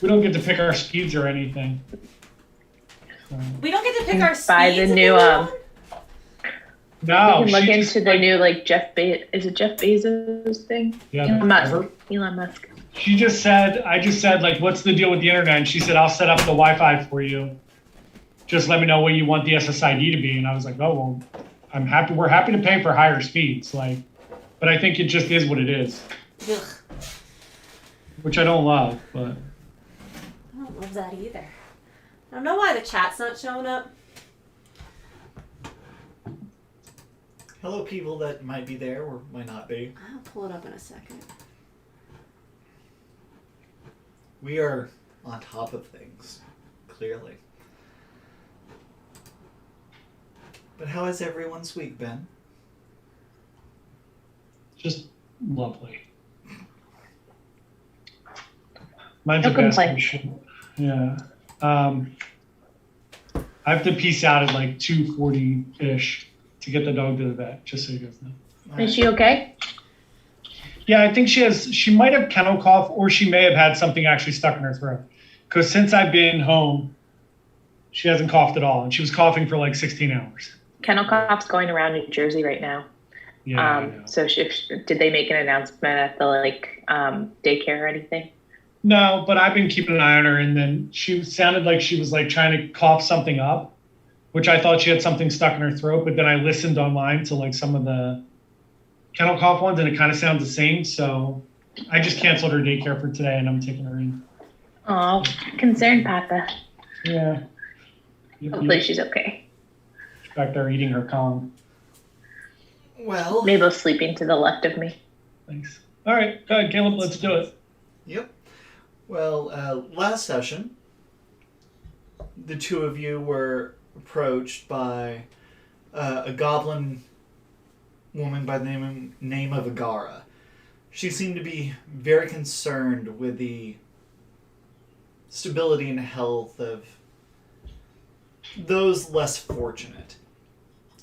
We don't get to pick our speeds or anything. So. We don't get to pick our speeds. Buy the new No, you can look into the new Jeff is it Jeff Bezos thing? Yeah, Elon Musk. She just said, I just said, like, what's the deal with the internet? And she said, I'll set up the Wi-Fi for you. Just let me know what you want the SSID to be. And I was like, oh, well, I'm happy. We're happy to pay for higher speeds. Like, but I think it just is what it is. Ugh. Which I don't love, but. I don't love that either. I don't know why the chat's not showing up. Hello, people that might be there or might not be. I'll pull it up in a second. We are on top of things, clearly. But how has everyone's week been? Just lovely. Mine's No a best complaints. Yeah. I have to peace out at like 2:40-ish to get the dog to the vet, just so you guys know. Is she okay? Yeah, I think she might have kennel cough, or she may have had something actually stuck in her throat. Because since I've been home, she hasn't coughed at all. And she was coughing for like 16 hours. Kennel cough's going around New Jersey right now. Yeah. So did they make an announcement at the daycare or anything? No, but I've been keeping an eye on her, and then she sounded like she was like trying to cough something up, which I thought she had something stuck in her throat. But then I listened online to like some of the kennel cough ones, and it kind of sounds the same. So I just canceled her daycare for today, and I'm taking her in. Oh, concerned Papa. Yeah. Hopefully she's okay. She's back there eating her Kong. Well, Mabel's sleeping to the left of me. Thanks. All right, go ahead, Caleb. Let's do it. Yep. Well, last session, the two of you were approached by a goblin woman by the name of Agara. She seemed to be very concerned with the stability and health of those less fortunate.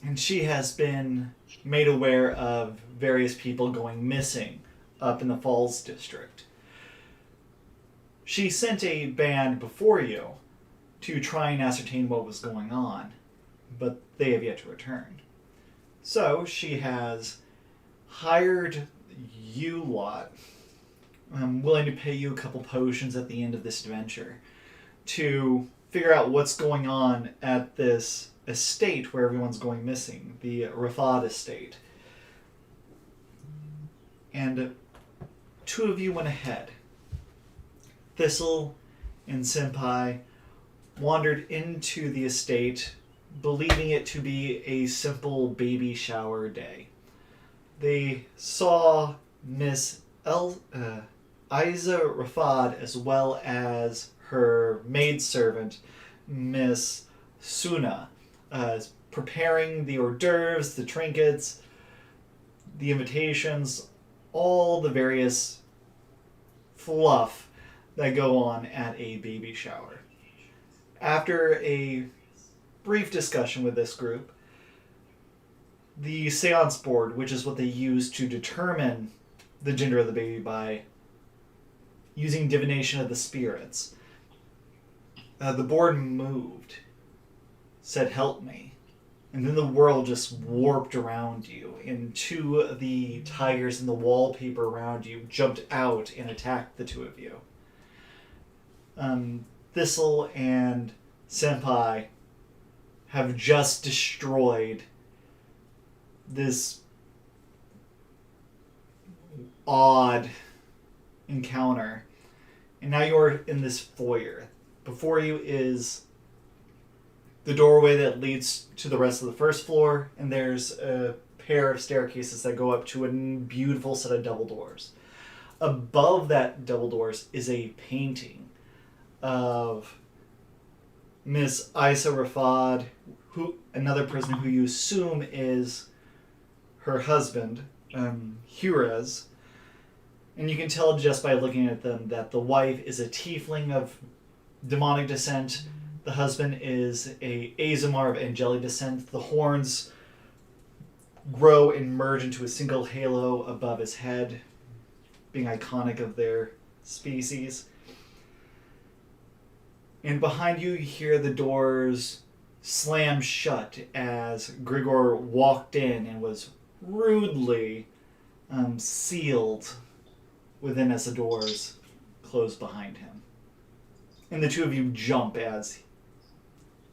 And she has been made aware of various people going missing up in the Falls District. She sent a band before you to try and ascertain what was going on, but they have yet to return. So she has hired you lot, willing to pay you a couple potions at the end of this adventure, to figure out what's going on at this estate where everyone's going missing, the Rafad estate. And two of you went ahead. Thistle and Senpai wandered into the estate, believing it to be a simple baby shower day. They saw Miss Isa Rafad as well as her maidservant, Miss Suna, preparing the hors d'oeuvres, the trinkets, the invitations, all the various fluff that go on at a baby shower. After a brief discussion with this group, the seance board, which is what they use to determine the gender of the baby by using divination of the spirits, the board moved, said, "Help me." And then the world just warped around you, and two of the tigers in the wallpaper around you jumped out and attacked the two of you. Thistle and Senpai have just destroyed this odd encounter, and now you're in this foyer. Before you is the doorway that leads to the rest of the first floor, and there's a pair of staircases that go up to a beautiful set of double doors. Above that double doors is a painting of Miss Isa Rafad, another person who you assume is her husband, Hurez. And you can tell just by looking at them that the wife is a tiefling of demonic descent. The husband is a Azamar of angelic descent. The horns grow and merge into a single halo above his head, being iconic of their species. And behind you, you hear the doors slam shut as Grigor walked in and was rudely sealed within as the doors closed behind him. And the two of you jump as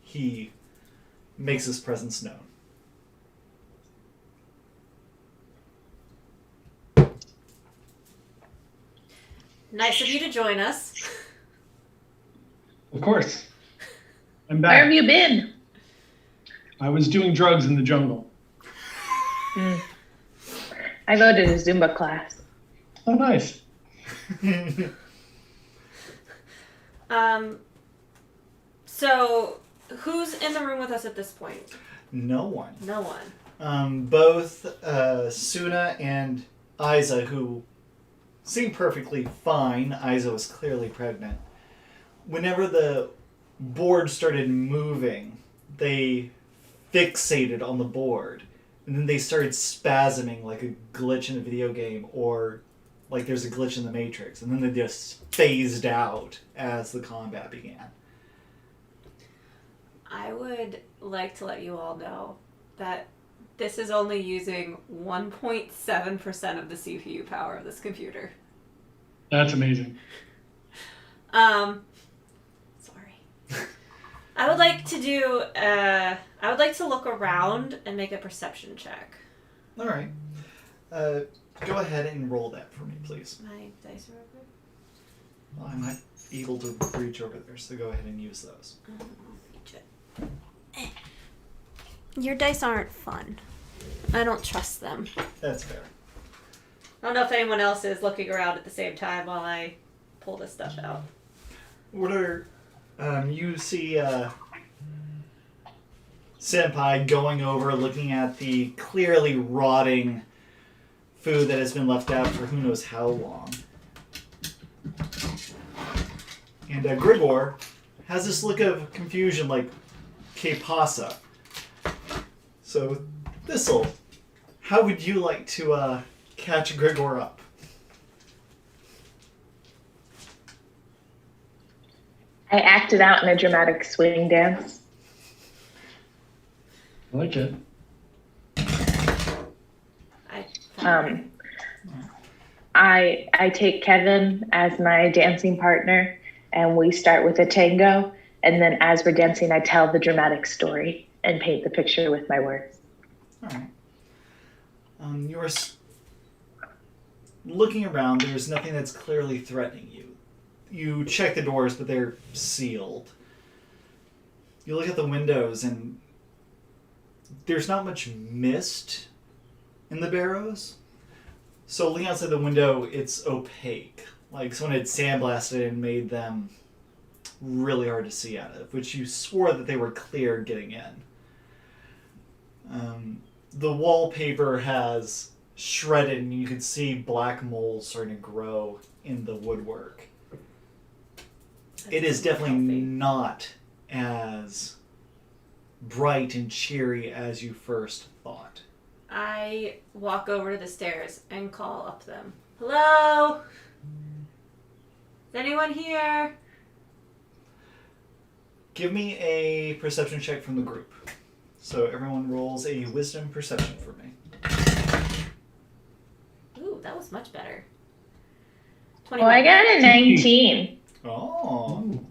he makes his presence known. Nice of you to join us. Of course. I'm Where have back. you been? I was doing drugs in the jungle. I voted a Zumba class. Oh, nice. So who's in the room with us at this point? No one. No one. Both Suna and Isa, who seem perfectly fine. Isa was clearly pregnant. Whenever the board started moving, they fixated on the board. And then they started spasming like a glitch in a video game or like there's a glitch in the Matrix. And then they just phased out as the combat began. I would like to let you all know that this is only using 1.7% of the CPU power of this computer. That's amazing. Sorry. I would like to do, I would like to look around and make a perception check. All right. Go ahead and roll that for me, please. My dice are over. Well, I'm not able to reach over there, so go ahead and use those. I'll reach it. Your dice aren't fun. I don't trust them. That's fair. I don't know if anyone else is looking around at the same time while I pull this stuff out. What are you see Senpai going over, looking at the clearly rotting food that has been left out for who knows how long. And Grigor has this look of confusion like, que pasa? So, Thistle, how would you like to catch Grigor up? I acted out in a dramatic swing dance. I like it. I take Kevin as my dancing partner, and we start with a tango. And then as we're dancing, I tell the dramatic story and paint the picture with my words. All right. You're looking around. There's nothing that's clearly threatening you. You check the doors, but they're sealed. You look at the windows, and there's not much mist in the barrows. So looking outside the window, it's opaque. Like someone had sandblasted and made them really hard to see out of, which you swore that they were clear getting in. The wallpaper has shredded, and you can see black mold starting to grow in the woodwork. It is definitely not as bright and cheery as you first thought. I walk over to the stairs and call up them. Hello? Is anyone here? Give me a perception check from the group. So everyone rolls a wisdom perception for me. Ooh, that was much better. Oh, 21. I got a 19. Oh. Ooh.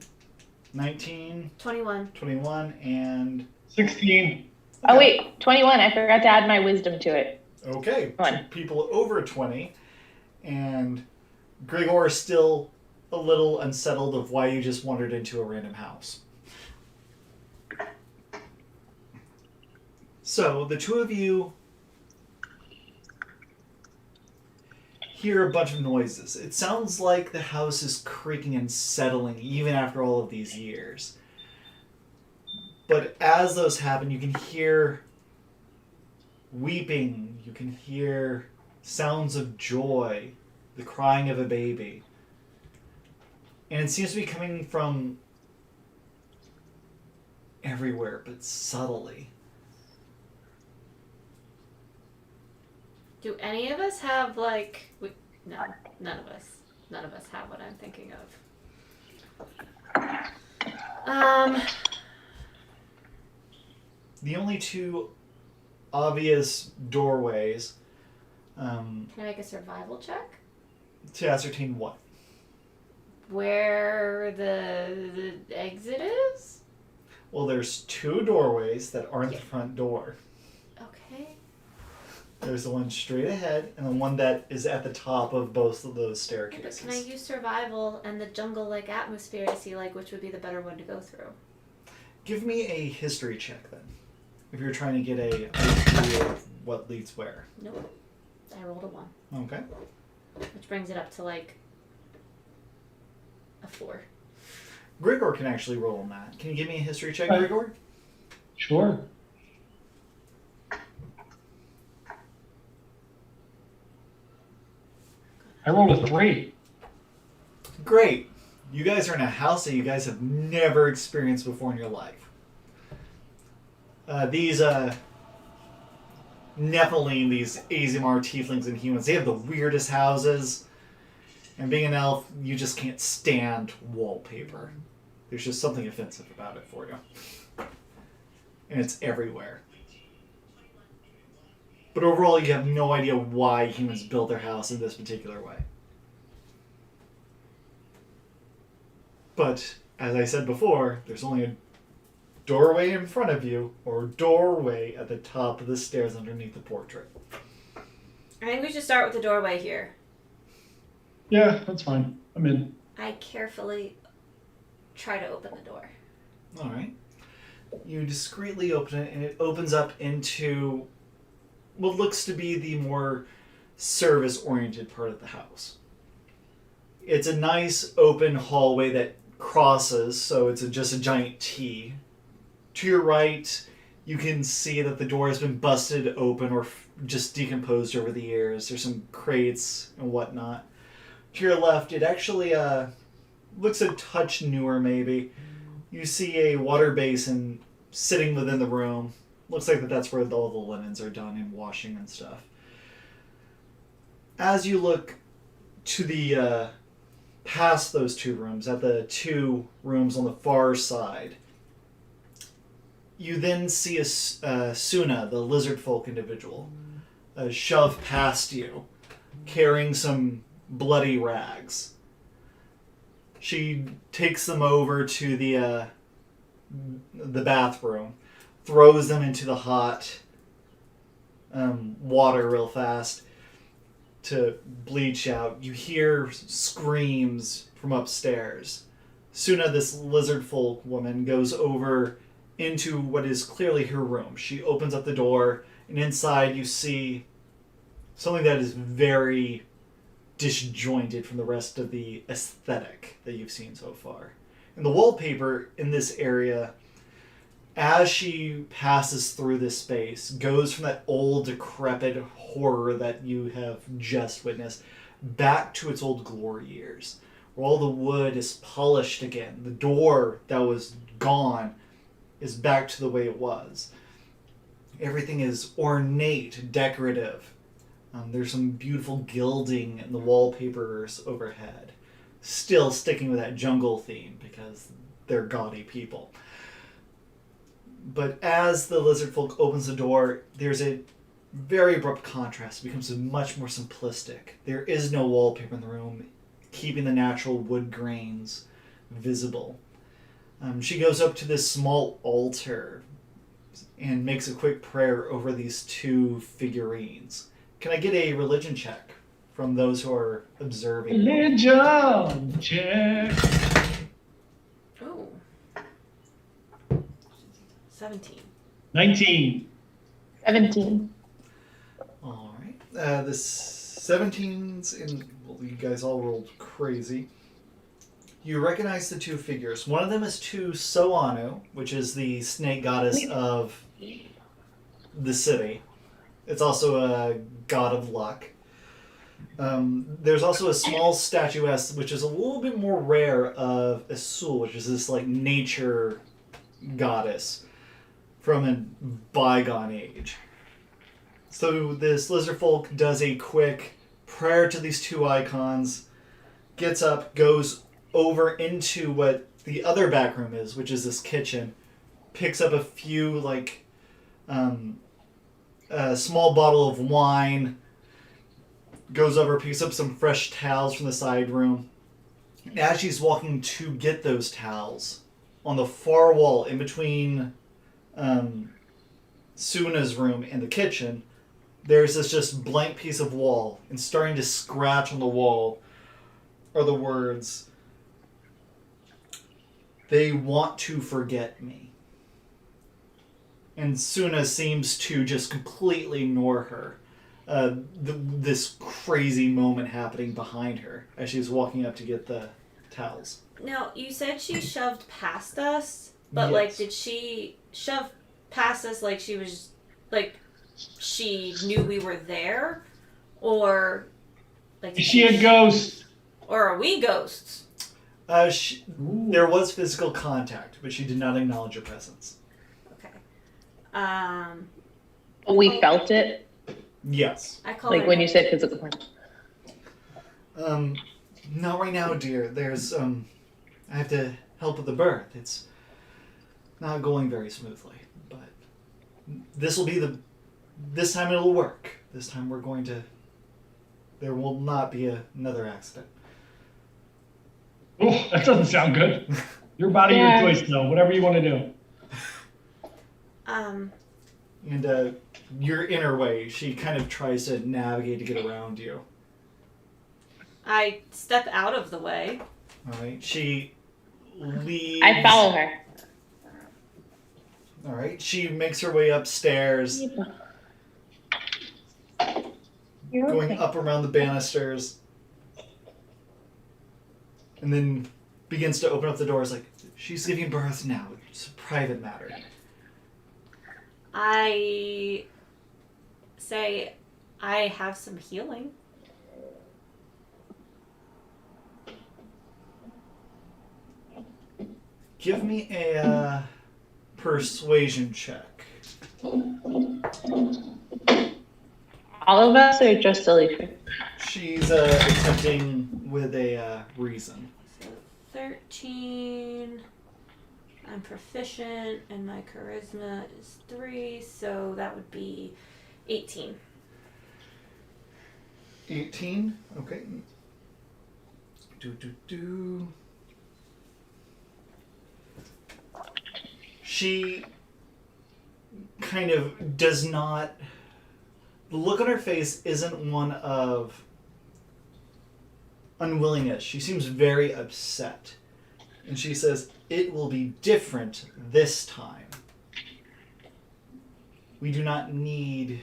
19, 21. 21, and... 16. Oh, wait, 21. I forgot to add my wisdom to it. Okay, One. 2 people over 20, and Grigor is still a little unsettled of why you just wandered into a random house. So, the two of you hear a bunch of noises. It sounds like the house is creaking and settling even after all of these years. But as those happen, you can hear weeping, you can hear sounds of joy, the crying of a baby. And it seems to be coming from everywhere, but subtly. Do any of us have, like... No, none of us. None of us have what I'm thinking of. The only two obvious doorways Can I make a survival check? to ascertain what? Where the exit is? Well, there's two doorways that aren't the front door. Okay. There's the one straight ahead and the one that is at the top of both of those Yeah, but staircases. can I use survival and the jungle-like atmosphere to see which would be the better one to go through? Give me a history check then, if you're trying to get a idea of what leads where. Nope. I rolled a 1. Okay. Which brings it up to a 4. Grigor can actually roll on that. Can you give me a history check, Right. Grigor? Sure. I rolled a 3. Great. You guys are in a house that you guys have never experienced before in your life. These Nephilim, these Azimar tieflings and humans, they have the weirdest houses. And being an elf, you just can't stand wallpaper. There's just something offensive about it for you. And it's everywhere. But overall, you have no idea why humans built their house in this particular way. But, as I said before, there's only a doorway in front of you, or a doorway at the top of the stairs underneath the portrait. I think we should start with the doorway here. Yeah, that's fine. I'm in. I carefully try to open the door. Alright. You discreetly open it, and it opens up into what looks to be the more service-oriented part of the house. It's a nice open hallway that crosses, so it's just a giant T. To your right, you can see that the door has been busted open or just decomposed over the years. There's some crates and whatnot. To your left, it actually looks a touch newer, maybe. You see a water basin sitting within the room. Looks like that's where all the linens are done and washing and stuff. As you look to the past those two rooms, at the two rooms on the far side, you then see a Suna, the lizard folk individual, shove past you, carrying some bloody rags. She takes them over to the bathroom, throws them into the hot water real fast to bleach out. You hear screams from upstairs. Suna, this lizard folk woman, goes over into what is clearly her room. She opens up the door, and inside you see something that is very disjointed from the rest of the aesthetic that you've seen so far. And the wallpaper in this area, as she passes through this space, goes from that old decrepit horror that you have just witnessed back to its old glory years, where all the wood is polished again. The door that was gone is back to the way it was. Everything is ornate, decorative. There's some beautiful gilding in the wallpapers overhead. Still sticking with that jungle theme because they're gaudy people. But as the lizard folk opens the door, there's a very abrupt contrast. It becomes much more simplistic. There is no wallpaper in the room, keeping the natural wood grains visible. She goes up to this small altar and makes a quick prayer over these two figurines. Can I get a religion check from those who are observing? Religion check. Oh. 17. 19. 17. All right. The 17s, well, you guys all rolled crazy. You recognize the two figures. One of them is to Soanu, which is the snake goddess of the city. It's also a god of luck. There's also a small statuette, which is a little bit more rare, of Isul, which is this nature goddess from a bygone age. So this lizard folk does a quick prayer to these two icons, gets up, goes over into what the other back room is, which is this kitchen, picks up a few, a small bottle of wine, goes over, picks up some fresh towels from the side room. As she's walking to get those towels, on the far wall in between Suna's room and the kitchen, there's this just blank piece of wall, and starting to scratch on the wall are the words, "They want to forget me." And Suna seems to just completely ignore her. This crazy moment happening behind her as she's walking up to get the towels. Now, you said she shoved past us, but, Yes. did she shove past us like she was, she knew we were there? Or, Is she a ghost? Or are we ghosts? Ooh. There was physical contact, but she did not acknowledge your presence. Okay. We felt it, Yes. I call like her when you said physical contact. Not right now, dear. There's, I have to help with the birth. It's not going very smoothly, but this time it'll work. This time there will not be another accident. Ooh, that doesn't sound good. Your body, Yeah. your choice, though. Whatever you want to do. And your inner way, she kind of tries to navigate to get around you. I step out of the way. All right. She leaves. I follow her. All right. She makes her way upstairs, You're going okay. up around the banisters, and then begins to open up the doors. Like, she's giving birth now. It's a private matter. I say, I have some healing. Give me a persuasion check. All of us or just Alicia? She's attempting with a reason. So 13. I'm proficient, and my charisma is 3, so that would be 18. 18? Okay. Do. She kind of does not... The look on her face isn't one of unwillingness. She seems very upset. And she says, "It will be different this time. We do not need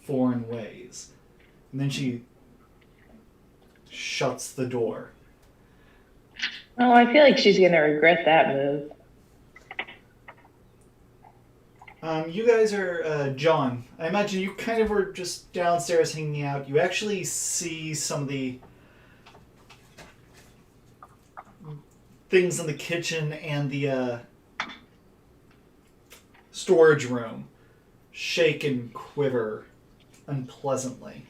foreign ways." And then she shuts the door. Oh, I feel like she's gonna regret that move. You guys are, John, I imagine you kind of were just downstairs hanging out. You actually see some of the things in the kitchen and the storage room shake and quiver unpleasantly.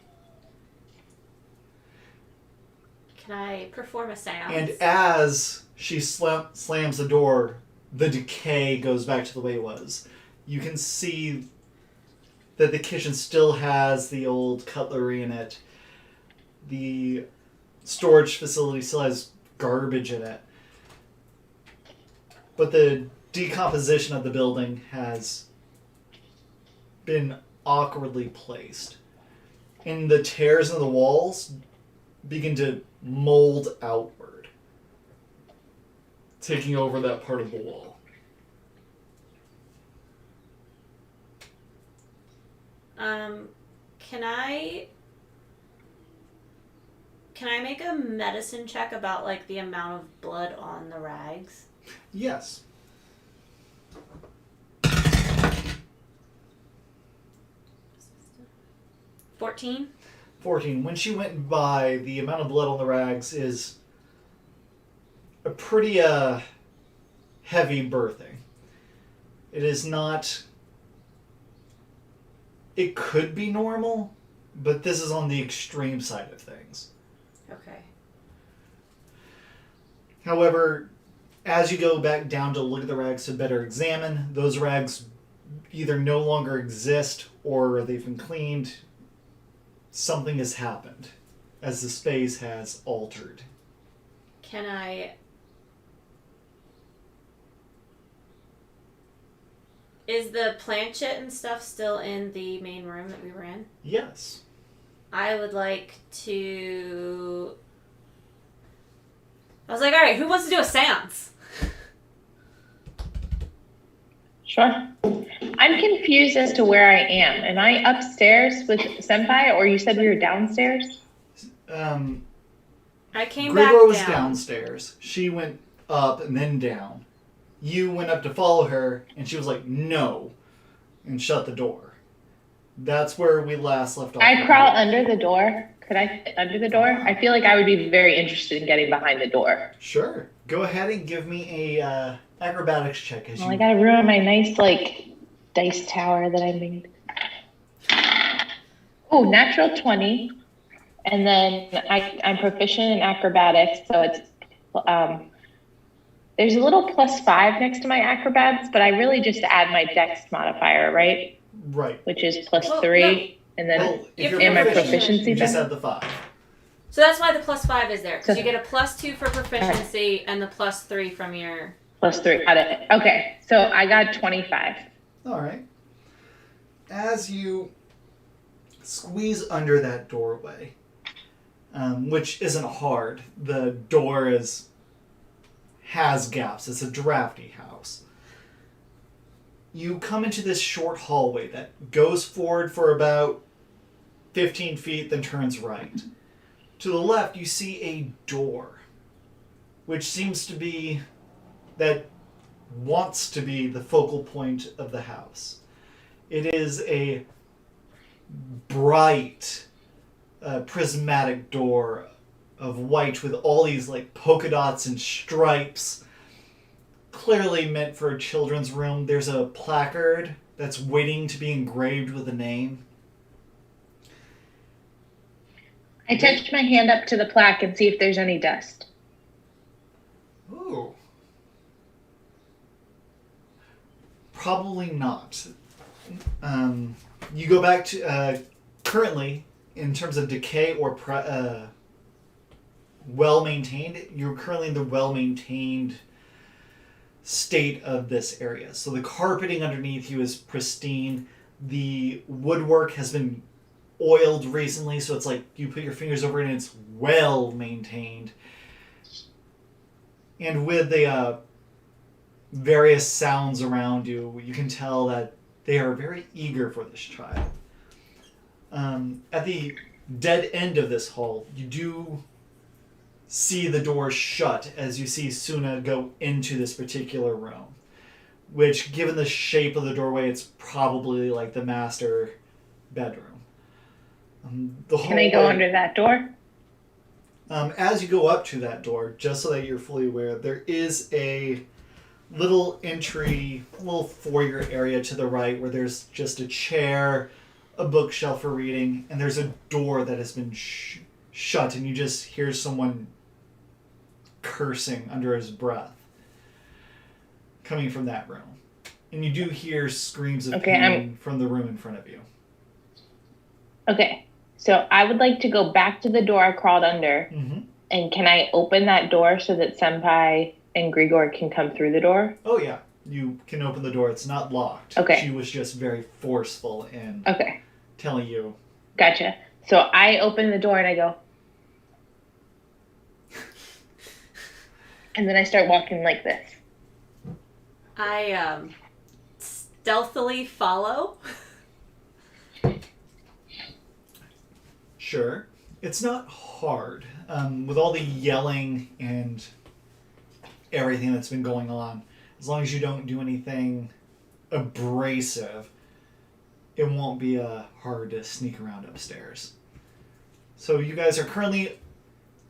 Can I perform a seance? And as she slams the door, the decay goes back to the way it was. You can see that the kitchen still has the old cutlery in it. The storage facility still has garbage in it. But the decomposition of the building has been awkwardly placed. And the tears in the walls begin to mold outward, taking over that part of the wall. Can I make a medicine check about like the amount of blood on the rags? Yes. 14? 14. When she went by, the amount of blood on the rags is a pretty heavy birthing. It is not... It could be normal, but this is on the extreme side of things. Okay. However, as you go back down to look at the rags to better examine, those rags either no longer exist or they've been cleaned. Something has happened as the space has altered. Can I... Is the planchette and stuff still in the main room that we were in? Yes. I would like to... I was like, alright, who wants to do a seance? Sure. I'm confused as to where I am. Am I upstairs with Senpai, or you said we were downstairs? I came Grigor back was down. downstairs. She went up and then down. You went up to follow her, and she was like, no, and shut the door. That's where we last left off. I crawl under the door. Could I fit under the door? I feel like I would be very interested in getting behind the door. Sure. Go ahead and give me a acrobatics check. Well, I gotta ruin my nice, dice tower that I made. Oh, natural 20. And then I'm proficient in acrobatics, so it's, there's a little +5 next to my acrobatics, but I really just add my dex modifier, right? Right. Which is +3. No. And then, if If you're my proficient, proficiency you just then? add the 5. So that's why the +5 is there. Because So- you get a +2 for proficiency and the +3 from your... +3. Got it. Okay, so I got 25. All right. As you squeeze under that doorway, which isn't hard, the door has gaps. It's a drafty house. You come into this short hallway that goes forward for about 15 feet, then turns right. To the left, you see a door, which seems to be that wants to be the focal point of the house. It is a bright, prismatic door of white with all these polka dots and stripes. Clearly meant for a children's room. There's a placard that's waiting to be engraved with a name. I touch my hand up to the plaque and see if there's any dust. Ooh. Probably not. You go back to currently, in terms of decay or well-maintained, you're currently in the well-maintained state of this area. So the carpeting underneath you is pristine. The woodwork has been oiled recently, so it's like you put your fingers over it and it's well maintained. And with the various sounds around you, you can tell that they are very eager for this child. At the dead end of this hall, you do see the door shut as you see Suna go into this particular room, which, given the shape of the doorway, it's probably the master bedroom. Can I go under that door? As you go up to that door, just so that you're fully aware, there is a little little foyer area to the right where there's just a chair, a bookshelf for reading, and there's a door that has been shut, and you just hear someone cursing under his breath coming from that room. And you do hear screams of pain from the room in front of you. Okay, so I would like to go back to the door I crawled under, and can I open that door so that Senpai and Grigor can come through the door? Oh yeah, you can open the door. It's not locked. Okay. She was just very forceful in telling you. Gotcha. So I open the door and I go, and then I start walking like this. I stealthily follow. Sure. It's not hard. With all the yelling and everything that's been going on, as long as you don't do anything abrasive, it won't be hard to sneak around upstairs. So you guys are currently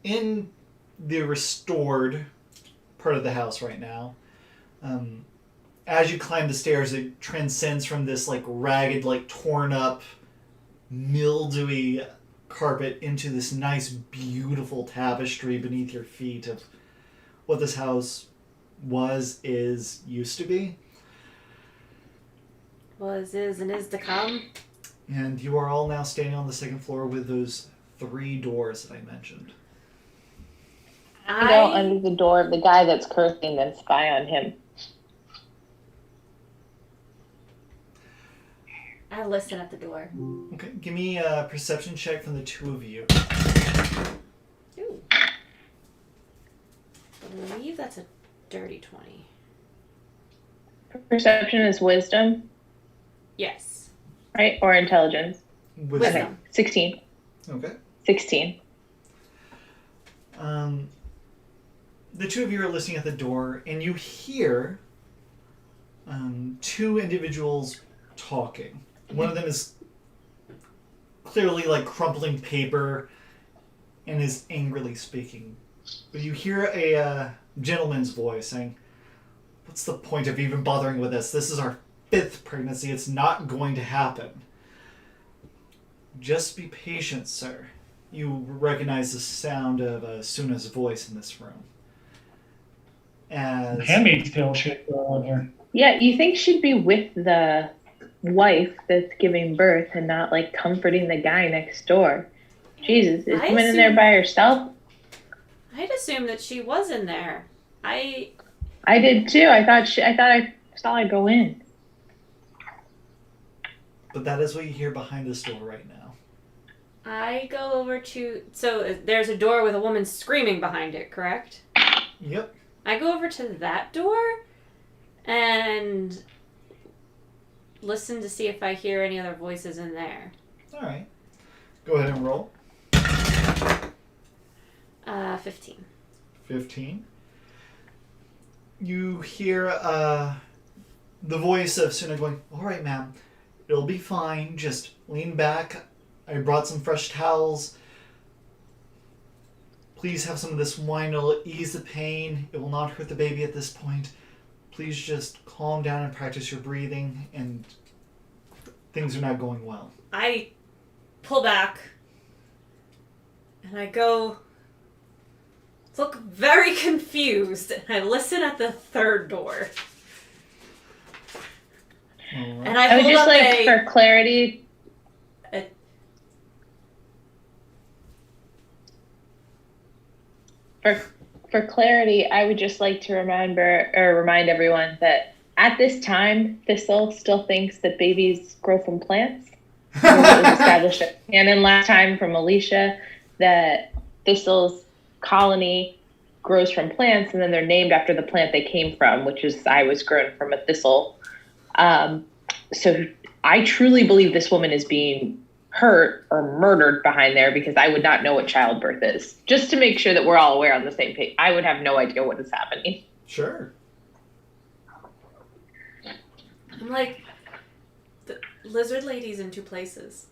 in the restored part of the house right now. As you climb the stairs, it transcends from this ragged, torn up, mildewy carpet into this nice, beautiful tapestry beneath your feet of what this house was, is, used to be. Was, is, and is to come. And you are all now standing on the second floor with those 3 doors that I mentioned. I go under the door of the guy that's cursing and spy on him. I listen at the door. Okay, give me a perception check from the 2 of you. Ooh. I believe that's a dirty 20. Perception is wisdom, Yes. right? Or intelligence. Wisdom. Okay. 16. Okay. 16. The 2 of you are listening at the door, and you hear 2 individuals talking. One of them is clearly like crumpling paper and is angrily speaking. But you hear a gentleman's voice saying, "What's the point of even bothering with this? This is our 5th pregnancy. It's not going to happen. Just be patient, sir." You recognize the sound of Suna's voice in this room. As Handmaid's Tale shit going on here. Yeah, you think she'd be with the wife that's giving birth and not like comforting the guy next door. Jesus, is woman in there by herself? I'd assume that she was in there. I did too. I thought I saw her go in. But that is what you hear behind this door right now. I go over to... So there's a door with a woman screaming behind it, correct? Yep. I go over to that door and listen to see if I hear any other voices in there. All right. Go ahead and roll. 15. 15. You hear the voice of Suna going, "All right, ma'am. It'll be fine. Just lean back. I brought some fresh towels. Please have some of this wine. It'll ease the pain. It will not hurt the baby at this point. Please just calm down and practice your breathing, and things are not going well." I pull back and I go look very confused and I listen at the 3rd door. All right. And I I would hold just up like, for clarity, for clarity, I would just like to remind everyone that at this time, Thistle still thinks that babies grow from plants. It was established at canon last time from Alicia that Thistle's colony grows from plants, and then they're named after the plant they came from, which is I was grown from a thistle. So I truly believe this woman is being hurt or murdered behind there, because I would not know what childbirth is. Just to make sure that we're all aware on the same page. I would have no idea what is happening. Sure. I'm like, the lizard lady's in 2 places.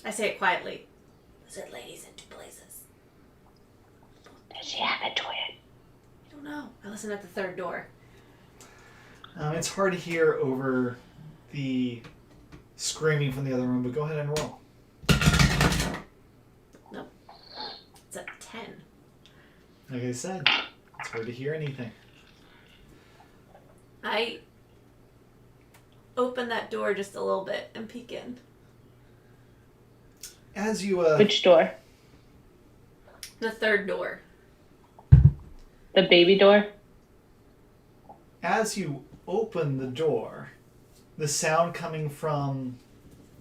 I say it quietly. Lizard lady's in 2 places. Does she have a twin? I don't know. I listen at the 3rd door. It's hard to hear over the screaming from the other room, but go ahead and roll. Nope. It's a 10. Like I said, it's hard to hear anything. I open that door just a little bit and peek in. As you Which door? The 3rd door. The baby door? As you open the door, the sound coming from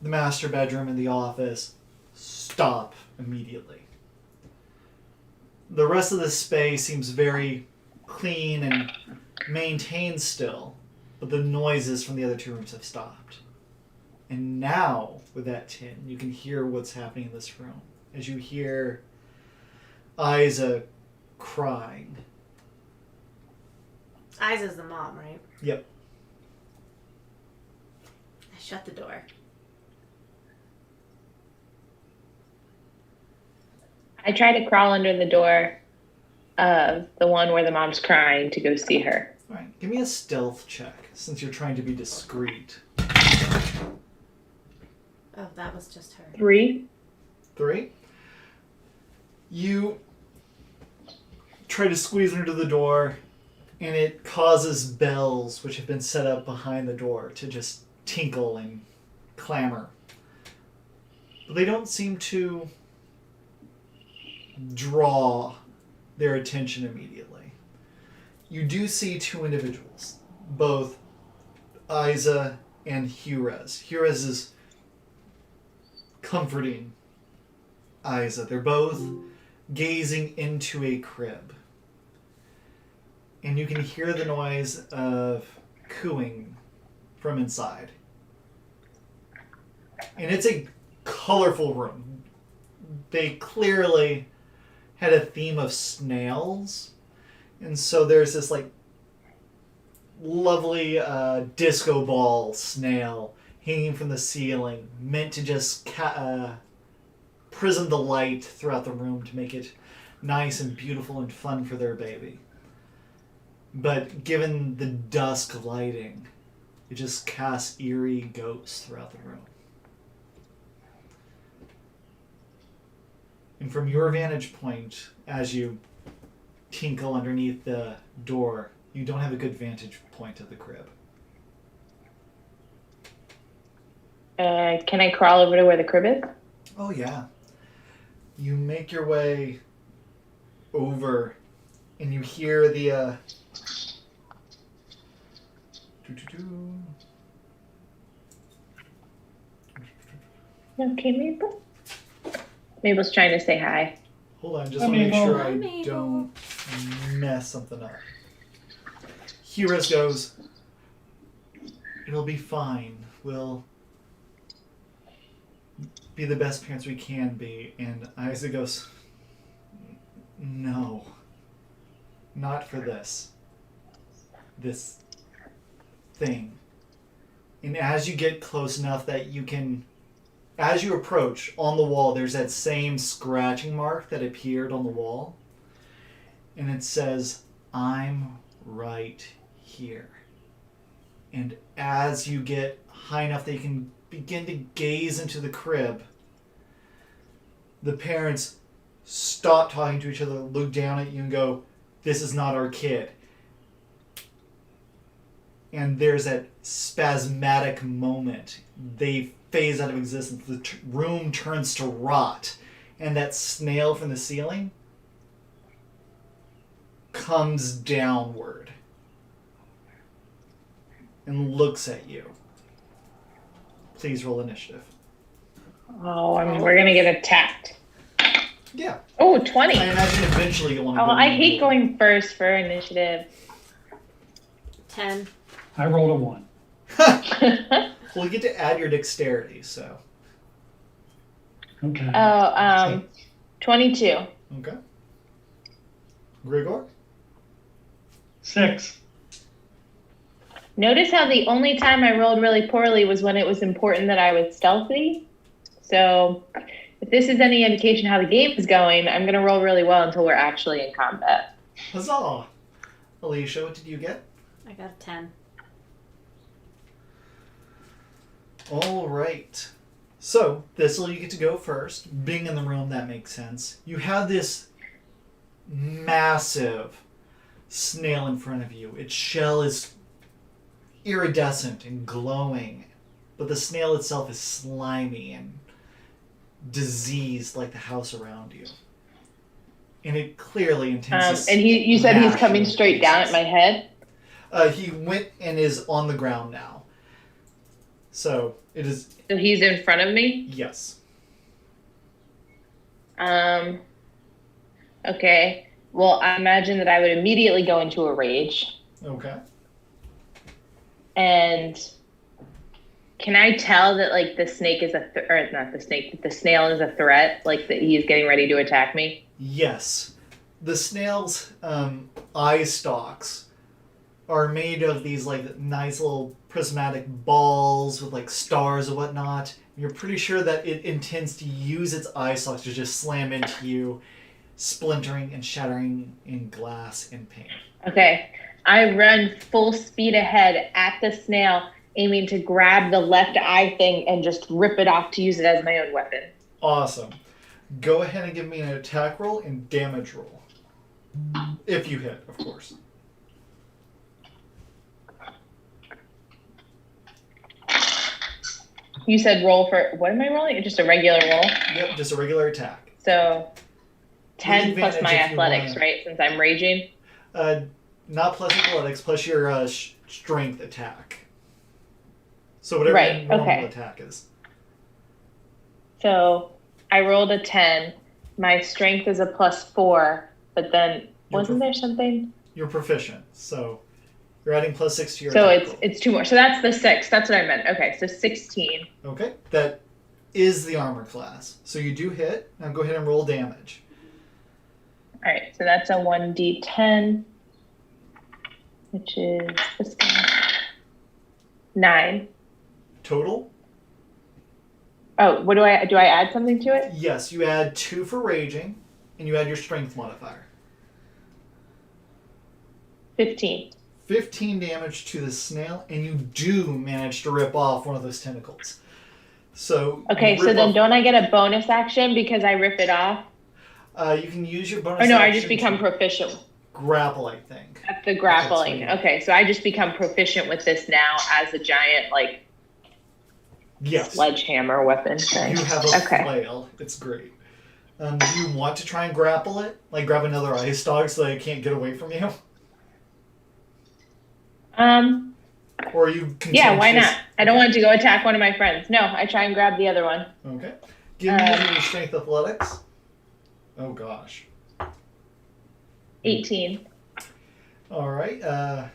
the master bedroom and the office stop immediately. The rest of the space seems very clean and maintained still, but the noises from the other 2 rooms have stopped. And now, with that tin, you can hear what's happening in this room. As you hear Isa crying. Isa's the mom, right? Yep. I shut the door. I try to crawl under the door of the one where the mom's crying to go see her. All right, give me a stealth check, since you're trying to be discreet. Oh, that was just her. 3. 3. You try to squeeze under the door, And it causes bells, which have been set up behind the door, to just tinkle and clamor. But they don't seem to draw their attention immediately. You do see two individuals, both Isa and Hurez. Hurez is comforting Isa. They're both gazing into a crib. And you can hear the noise of cooing from inside. And it's a colorful room. They clearly had a theme of snails. And so there's this like lovely disco ball snail hanging from the ceiling, meant to just prism the light throughout the room to make it nice and beautiful and fun for their baby. But given the dusk lighting, it just casts eerie ghosts throughout the room. And from your vantage point, as you tinkle underneath the door, you don't have a good vantage point of the crib. Can I crawl over to where the crib is? Oh, yeah. You make your way over, and you hear the... Okay, Mabel. Mabel's trying to say hi. Hold on, just want to make sure I Mabel. don't mess something up. Hurez goes, it'll be fine. We'll be the best parents we can be. And Isaac goes, no, not for this thing. And as you get close enough that you can, as you approach, on the wall, there's that same scratching mark that appeared on the wall. And it says, I'm right here. And as you get high enough that you can begin to gaze into the crib, the parents stop talking to each other, look down at you and go, this is not our kid. And there's that spasmodic moment. They phase out of existence. The room turns to rot. And that snail from the ceiling comes downward and looks at you. Please roll initiative. Oh, we're going to get attacked. Yeah. Oh, 20. I imagine eventually you'll want to Oh, go. I hate going first for initiative. 10. I rolled a 1. Well, you get to add your dexterity, so. Okay. 22. Okay. Grigor? 6. Notice how the only time I rolled really poorly was when it was important that I was stealthy. So if this is any indication how the game is going, I'm going to roll really well until we're actually in combat. Huzzah! Alicia, what did you get? I got a 10. All right. So, Thistle, you get to go first. Being in the room, that makes sense. You have this massive snail in front of you. Its shell is iridescent and glowing, but the snail itself is slimy and diseased like the house around you. And it clearly intends to And you said he's smash coming you in straight down at my head? He went and is on the ground now. So, it is... So he's in front of me? Yes. Okay. Well, I imagine that I would immediately go into a rage. Okay. And can I tell that, like, the snake is or not the snake, that the snail is a threat? Like, that he's getting ready to attack me? Yes. The snail's eye stalks are made of these, like, nice little prismatic balls with, like, stars and whatnot. You're pretty sure that it intends to use its eye stalks to just slam into you, splintering and shattering in glass and pain. Okay. I run full speed ahead at the snail, aiming to grab the left eye thing and just rip it off to use it as my own weapon. Awesome. Go ahead and give me an attack roll and damage roll. If you hit, of course. You said roll for, what am I rolling? Just a regular roll? Yep, just a regular attack. So 10 plus advantage my if you athletics, wanna- right? Since I'm raging. Not plus athletics, plus your strength attack. So whatever Right, your normal okay. attack is. So I rolled a 10. My strength is a +4, but then wasn't there something? You're proficient, so you're adding +6 to your So attack roll. it's 2 more. So that's the 6. That's what I meant. Okay, so 16. Okay, that is the armor class. So you do hit. Now go ahead and roll damage. All right, so that's a 1d10, which is this guy. 9. Total? Oh, what do I add something to it? Yes, you add 2 for raging, and you add your strength modifier. 15. 15 damage to the snail, and you do manage to rip off one of those tentacles. So Okay, you so rip then off- don't I get a bonus action because I rip it off? you can use your bonus Or no, I action just become to proficient. grapple, I think. That's the grappling. That's Okay, so I just become proficient with this now as a giant, like, Yes. sledgehammer weapon thing. You have a Okay. flail. It's great. Do you want to try and grapple it? Like grab another ice dog so that it can't get away from you? Or you Yeah, why contentious- not? I don't want it to go attack one of my friends. No, I try and grab the other one. Okay. Give me your strength athletics. Oh gosh. 18. All right.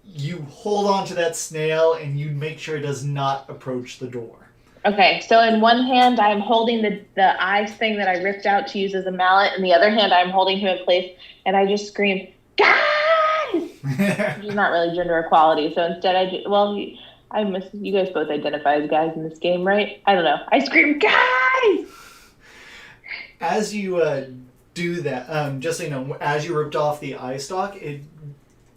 You hold on to that snail and you make sure it does not approach the door. Okay, so in one hand I'm holding the ice thing that I ripped out to use as a mallet, and the other hand I'm holding him in place, and I just scream, "Guys!" Which is not really gender equality, so instead you guys both identify as guys in this game, right? I don't know. I scream, "Guys!" As you do that, just so you know, as you ripped off the eye stalk, it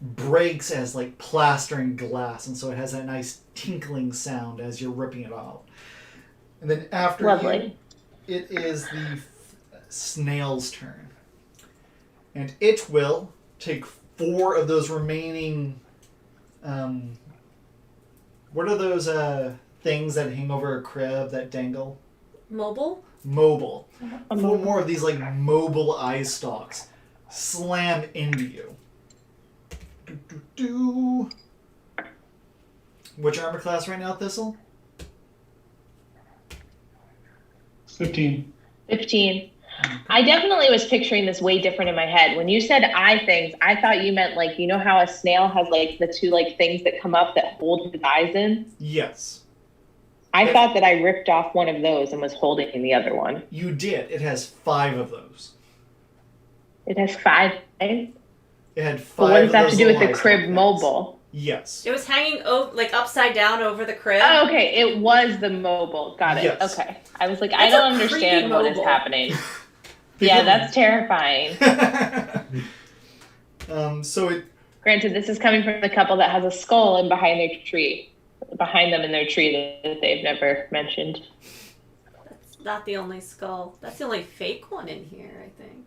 breaks as like plastering glass, and so it has that nice tinkling sound as you're ripping it off. And then after Lovely. you, it is the snail's turn. And it will take 4 of those remaining... what are those things that hang over a crib that dangle? Mobile? Mobile. 4 more of these like mobile eye stalks slam into you. What's your armor class right now, Thistle? 15. 15. I definitely was picturing this way different in my head. When you said eye things, I thought you meant like, you know how a snail has like the 2 like things that come up that hold his eyes in? Yes. I thought that I ripped off one of those and was holding the other one. You did. It has 5 of those. It has 5 eyes? It had 5 But what does of that have those to do with little the eye crib stalk things. mobile? Yes. It was hanging like upside down over the crib. Oh, okay. It was the mobile. Got it. Yes. Okay. I was like, I That's don't a understand creepy what is mobile. happening. Yeah, that's terrifying. So it Granted, this is coming from the couple that has a skull in behind them in their tree that they've never mentioned. That's not the only skull. That's the only fake one in here, I think.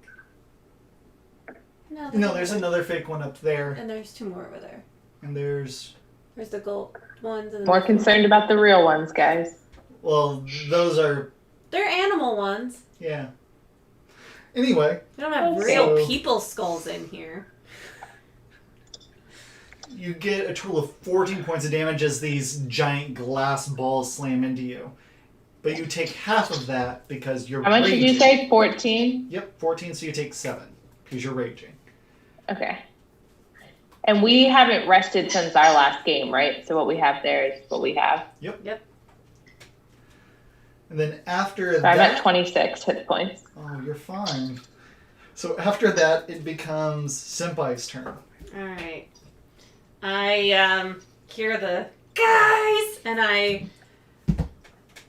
no, there's another fake one up there, And there's 2 more over there. and there's There's the gold ones. And More concerned about the real ones, guys. those are They're animal ones. yeah. Anyway, We don't have real people skulls in here. you get a total of 14 points of damage as these giant glass balls slam into you. But you take half of that because you're How much did you raging. say? 14? Yep, 14, so you take 7 because you're raging. Okay. And we haven't rested since our last game, right? So what we have there is what we have. Yep. And then after So that... I'm at 26 hit points. Oh, you're fine. So after that, it becomes Senpai's turn. Alright. I hear the guys and I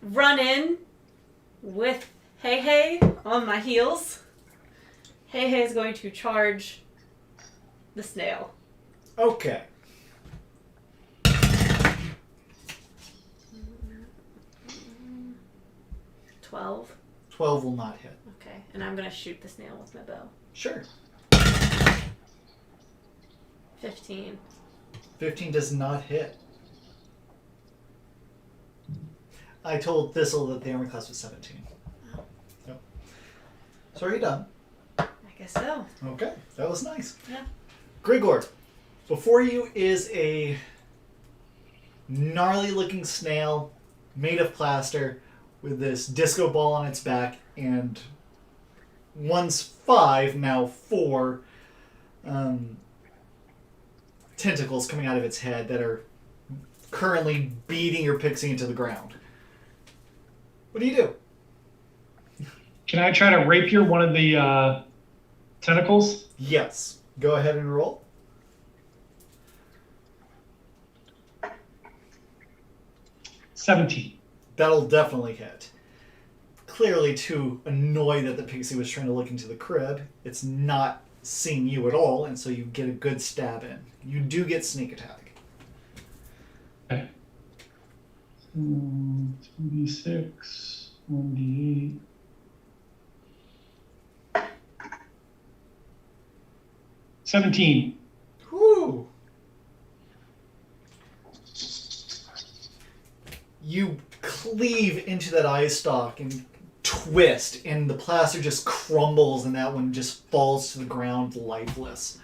run in with Hey Hey on my heels. Hey Hey is going to charge the snail. Okay. 12. 12 will not hit. Okay. And I'm going to shoot the snail with my bow. Sure. 15. 15 does not hit. I told Thistle that the armor class was 17. Oh. Yep. So are you done? I guess so. Okay, that was nice. Yeah. Grigor, before you is a gnarly looking snail made of plaster with this disco ball on its back and once 5, now 4 tentacles coming out of its head that are currently beating your pixie into the ground. What do you do? Can I try to rapier one of the tentacles? Yes. Go ahead and roll. $17. That'll definitely hit. Clearly too annoyed that the pixie was trying to look into the crib. It's not seeing you at all, and so you get a good stab in. You do get sneak attack. Okay. 2d6, 1d8. $17. Whew. You cleave into that eye stalk and twist, and the plaster just crumbles, and that one just falls to the ground lifeless.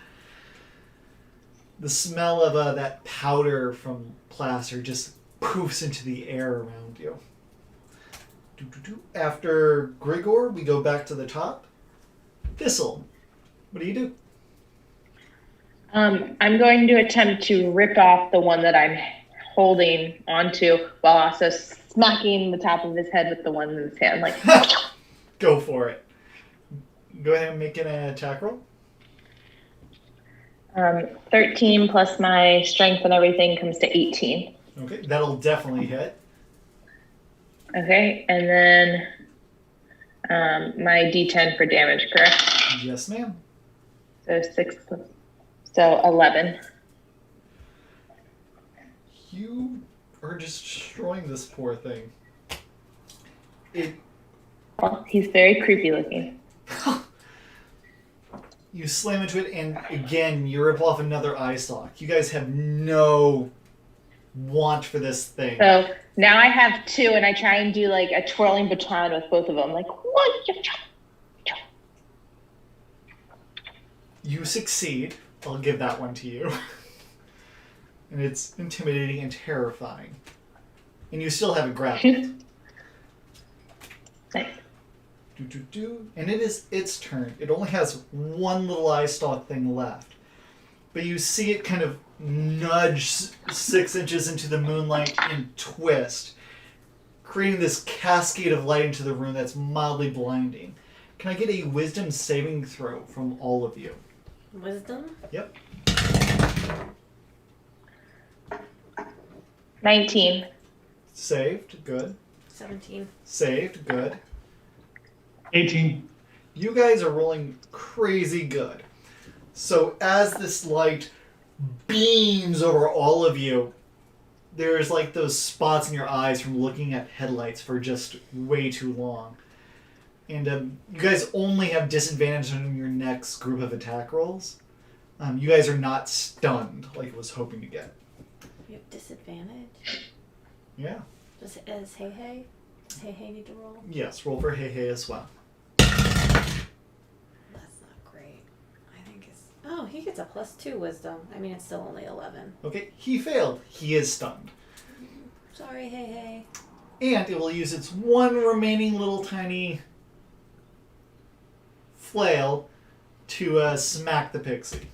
The smell of that powder from plaster just poofs into the air around you. After Grigor, we go back to the top. Thistle, what do you do? I'm going to attempt to rip off the one that I'm holding onto while also smacking the top of his head with the one in his hand. Like, Go for it. Go ahead and make an attack roll. 13 plus my strength and everything comes to 18. Okay, that'll definitely hit. Okay, and then my D10 for damage, correct? Yes, ma'am. So 6 plus, so 11. You are just destroying this poor thing. Well, he's very creepy looking. You slam into it, and again, you rip off another eye stalk. You guys have no want for this thing. So now I have 2, and I try and do like a twirling baton with both of them. Like, what? You succeed. I'll give that one to you. And it's intimidating and terrifying. And you still have it grappled. Nice. And it is its turn. It only has one little eye stalk thing left. But you see it kind of nudge 6 inches into the moonlight and twist, creating this cascade of light into the room that's mildly blinding. Can I get a wisdom saving throw from all of you? Wisdom? Yep. 19. Saved. Good. 17. Saved. Good. 18. You guys are rolling crazy good. So as this light beams over all of you, there's like those spots in your eyes from looking at headlights for just way too long. And you guys only have disadvantage on your next group of attack rolls. You guys are not stunned like I was hoping to get. You have disadvantage? Yeah. Does Hey Hey? Does Hey Hey need to roll? Yes, roll for Hey Hey as well. That's not great. I think it's... Oh, he gets a +2 wisdom. I mean, it's still only 11. Okay, he failed. He is stunned. Sorry, Hey Hey. And it will use its one remaining little tiny flail to smack the pixie.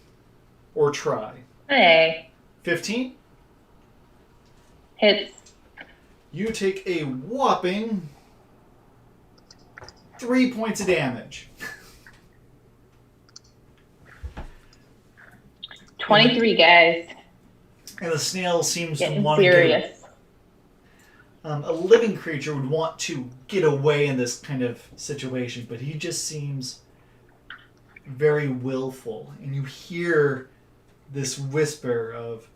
Or try. Hey. 15? Hits. You take a whopping 3 points of damage. 23, guys. And the snail seems to Getting want to serious. a living creature would want to get away in this kind of situation, but he just seems very willful. And you hear this whisper of,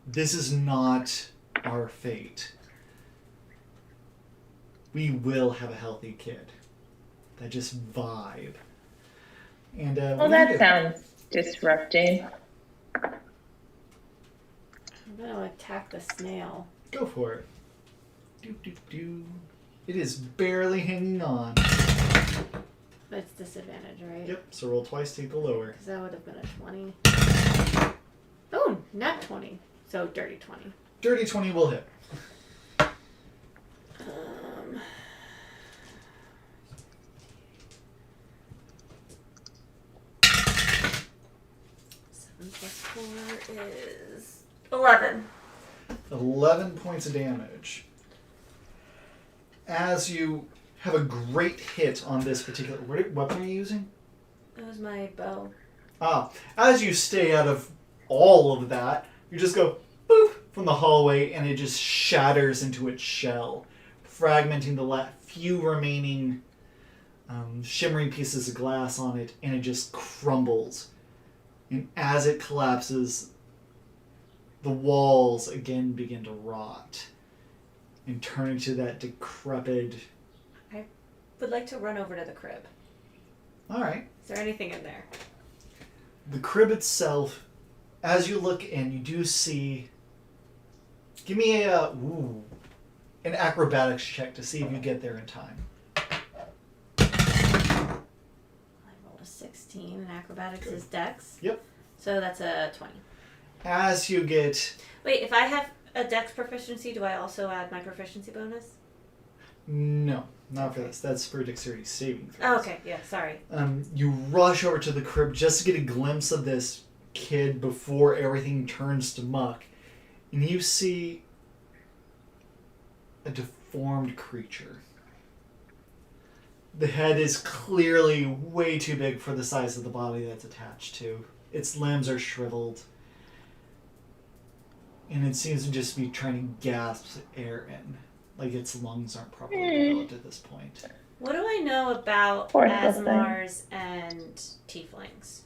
"This is not our fate. We will have a healthy kid." That just vibe. And Well, that sounds disrupting. gonna attack the snail. Go for it. Do, do, do. It is barely hanging on. It's disadvantage, right? Yep, so roll twice, take the lower. Because that would have been a 20. Oh, nat 20. So dirty 20. Dirty 20 will hit. 7 plus 4 is 11. 11 points of damage. As you have a great hit on this particular... What weapon are you using? That was my bow. As you stay out of all of that, you just go boop from the hallway and it just shatters into its shell, fragmenting the few remaining shimmering pieces of glass on it, and it just crumbles. And as it collapses, the walls again begin to rot and turn into that decrepit... I would like to run over to the crib. All right. Is there anything in there? The crib itself, as you look in, you do see... Give me an acrobatics check to see if you get there in time. I rolled a 16, and acrobatics is dex. Yep. So that's a 20. As you get... Wait, if I have a dex proficiency, do I also add my proficiency bonus? No, not for this. That's for dexterity saving throws. Oh, okay. Yeah, sorry. You rush over to the crib just to get a glimpse of this kid before everything turns to muck. And you see a deformed creature. The head is clearly way too big for the size of the body that's attached to. Its limbs are shriveled. And it seems to just be trying to gasp air in. Like its lungs aren't properly developed at this point. What do I know about Poor Asmars and tieflings?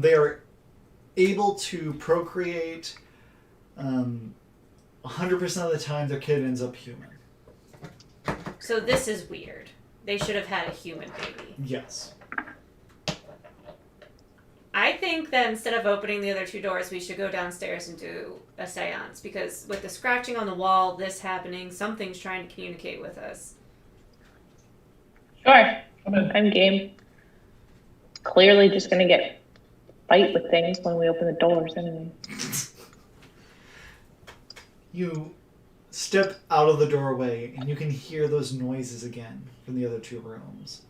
They are able to procreate 100% of the time their kid ends up human. So this is weird. They should have had a human baby. Yes. I think that instead of opening the other two doors, we should go downstairs and do a seance. Because with the scratching on the wall, this happening, something's trying to communicate with us. Sure. Come in. I'm game. Clearly just going to fight with things when we open the doors anyway. You step out of the doorway and you can hear those noises again from the other two rooms.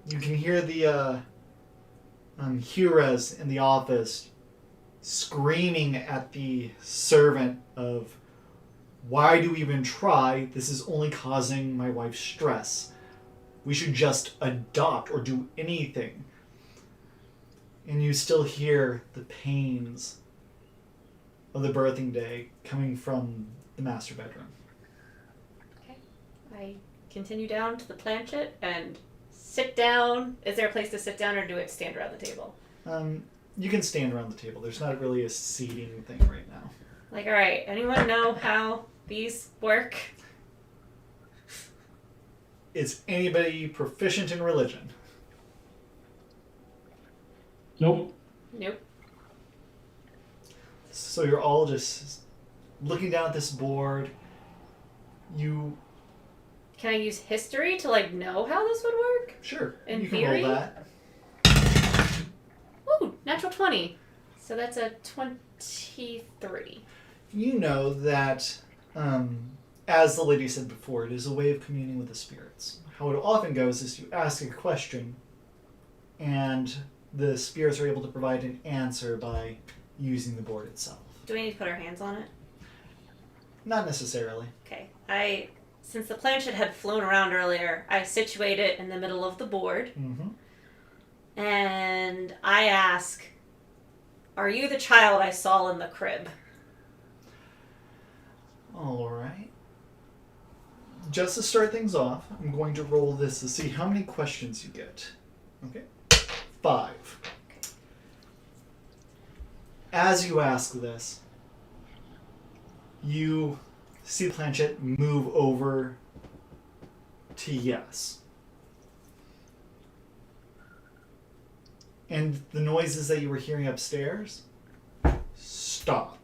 You can hear the Hures in the office screaming at the servant of, "Why do we even try? This is only causing my wife stress. We should just adopt or do anything." And you still hear the pains of the birthing day coming from the master bedroom. Okay. I continue down to the planchet and sit down. Is there a place to sit down, or do I stand around the table? You can stand around the table. There's not really a seating thing right now. Like, all right, anyone know how these work? Is anybody proficient in religion? Nope. Nope. So you're all just looking down at this board. You... Can I use history to, like, know how this would work? Sure. In you theory? can roll that. Ooh, natural 20. So that's a 23. You know that, as the lady said before, it is a way of communing with the spirits. How it often goes is you ask a question, and the spirits are able to provide an answer by using the board itself. Do we need to put our hands on it? Not necessarily. Okay. Since the planchet had flown around earlier, I situate it in the middle of the board. Mm-hmm. And I ask, "Are you the child I saw in the crib?" All right. Just to start things off, I'm going to roll this to see how many questions you get. Okay? 5. As you ask this, you see the planchet move over to yes. And the noises that you were hearing upstairs stop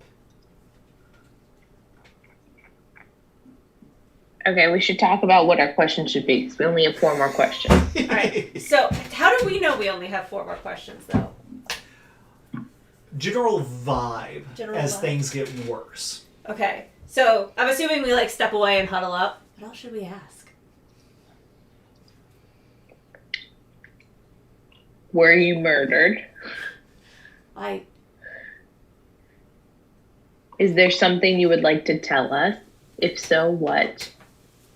Okay, we should talk about what our questions should be, because we only have 4 more questions. All right. So, how do we know we only have 4 more questions, though? General vibe General as vibe. things get worse. Okay. So, I'm assuming we like step away and huddle up. What else should we ask? Were you murdered? Is there something you would like to tell us? If so, what?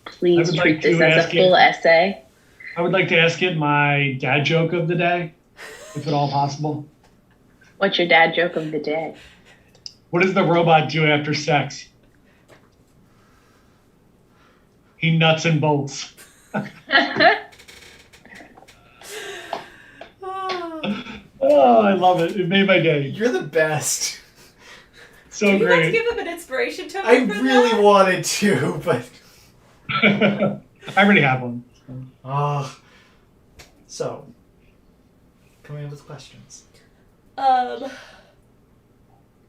Please I would treat like this to as a ask full essay. I would like to ask it my dad joke of the day, if at all possible. What's your dad joke of the day? What does the robot do after sex? He nuts and bolts. Oh, I love it. It made my day. You're the best. So Can you guys great. give him an inspiration token I for really that? wanted to, but I already have one. so coming up with questions.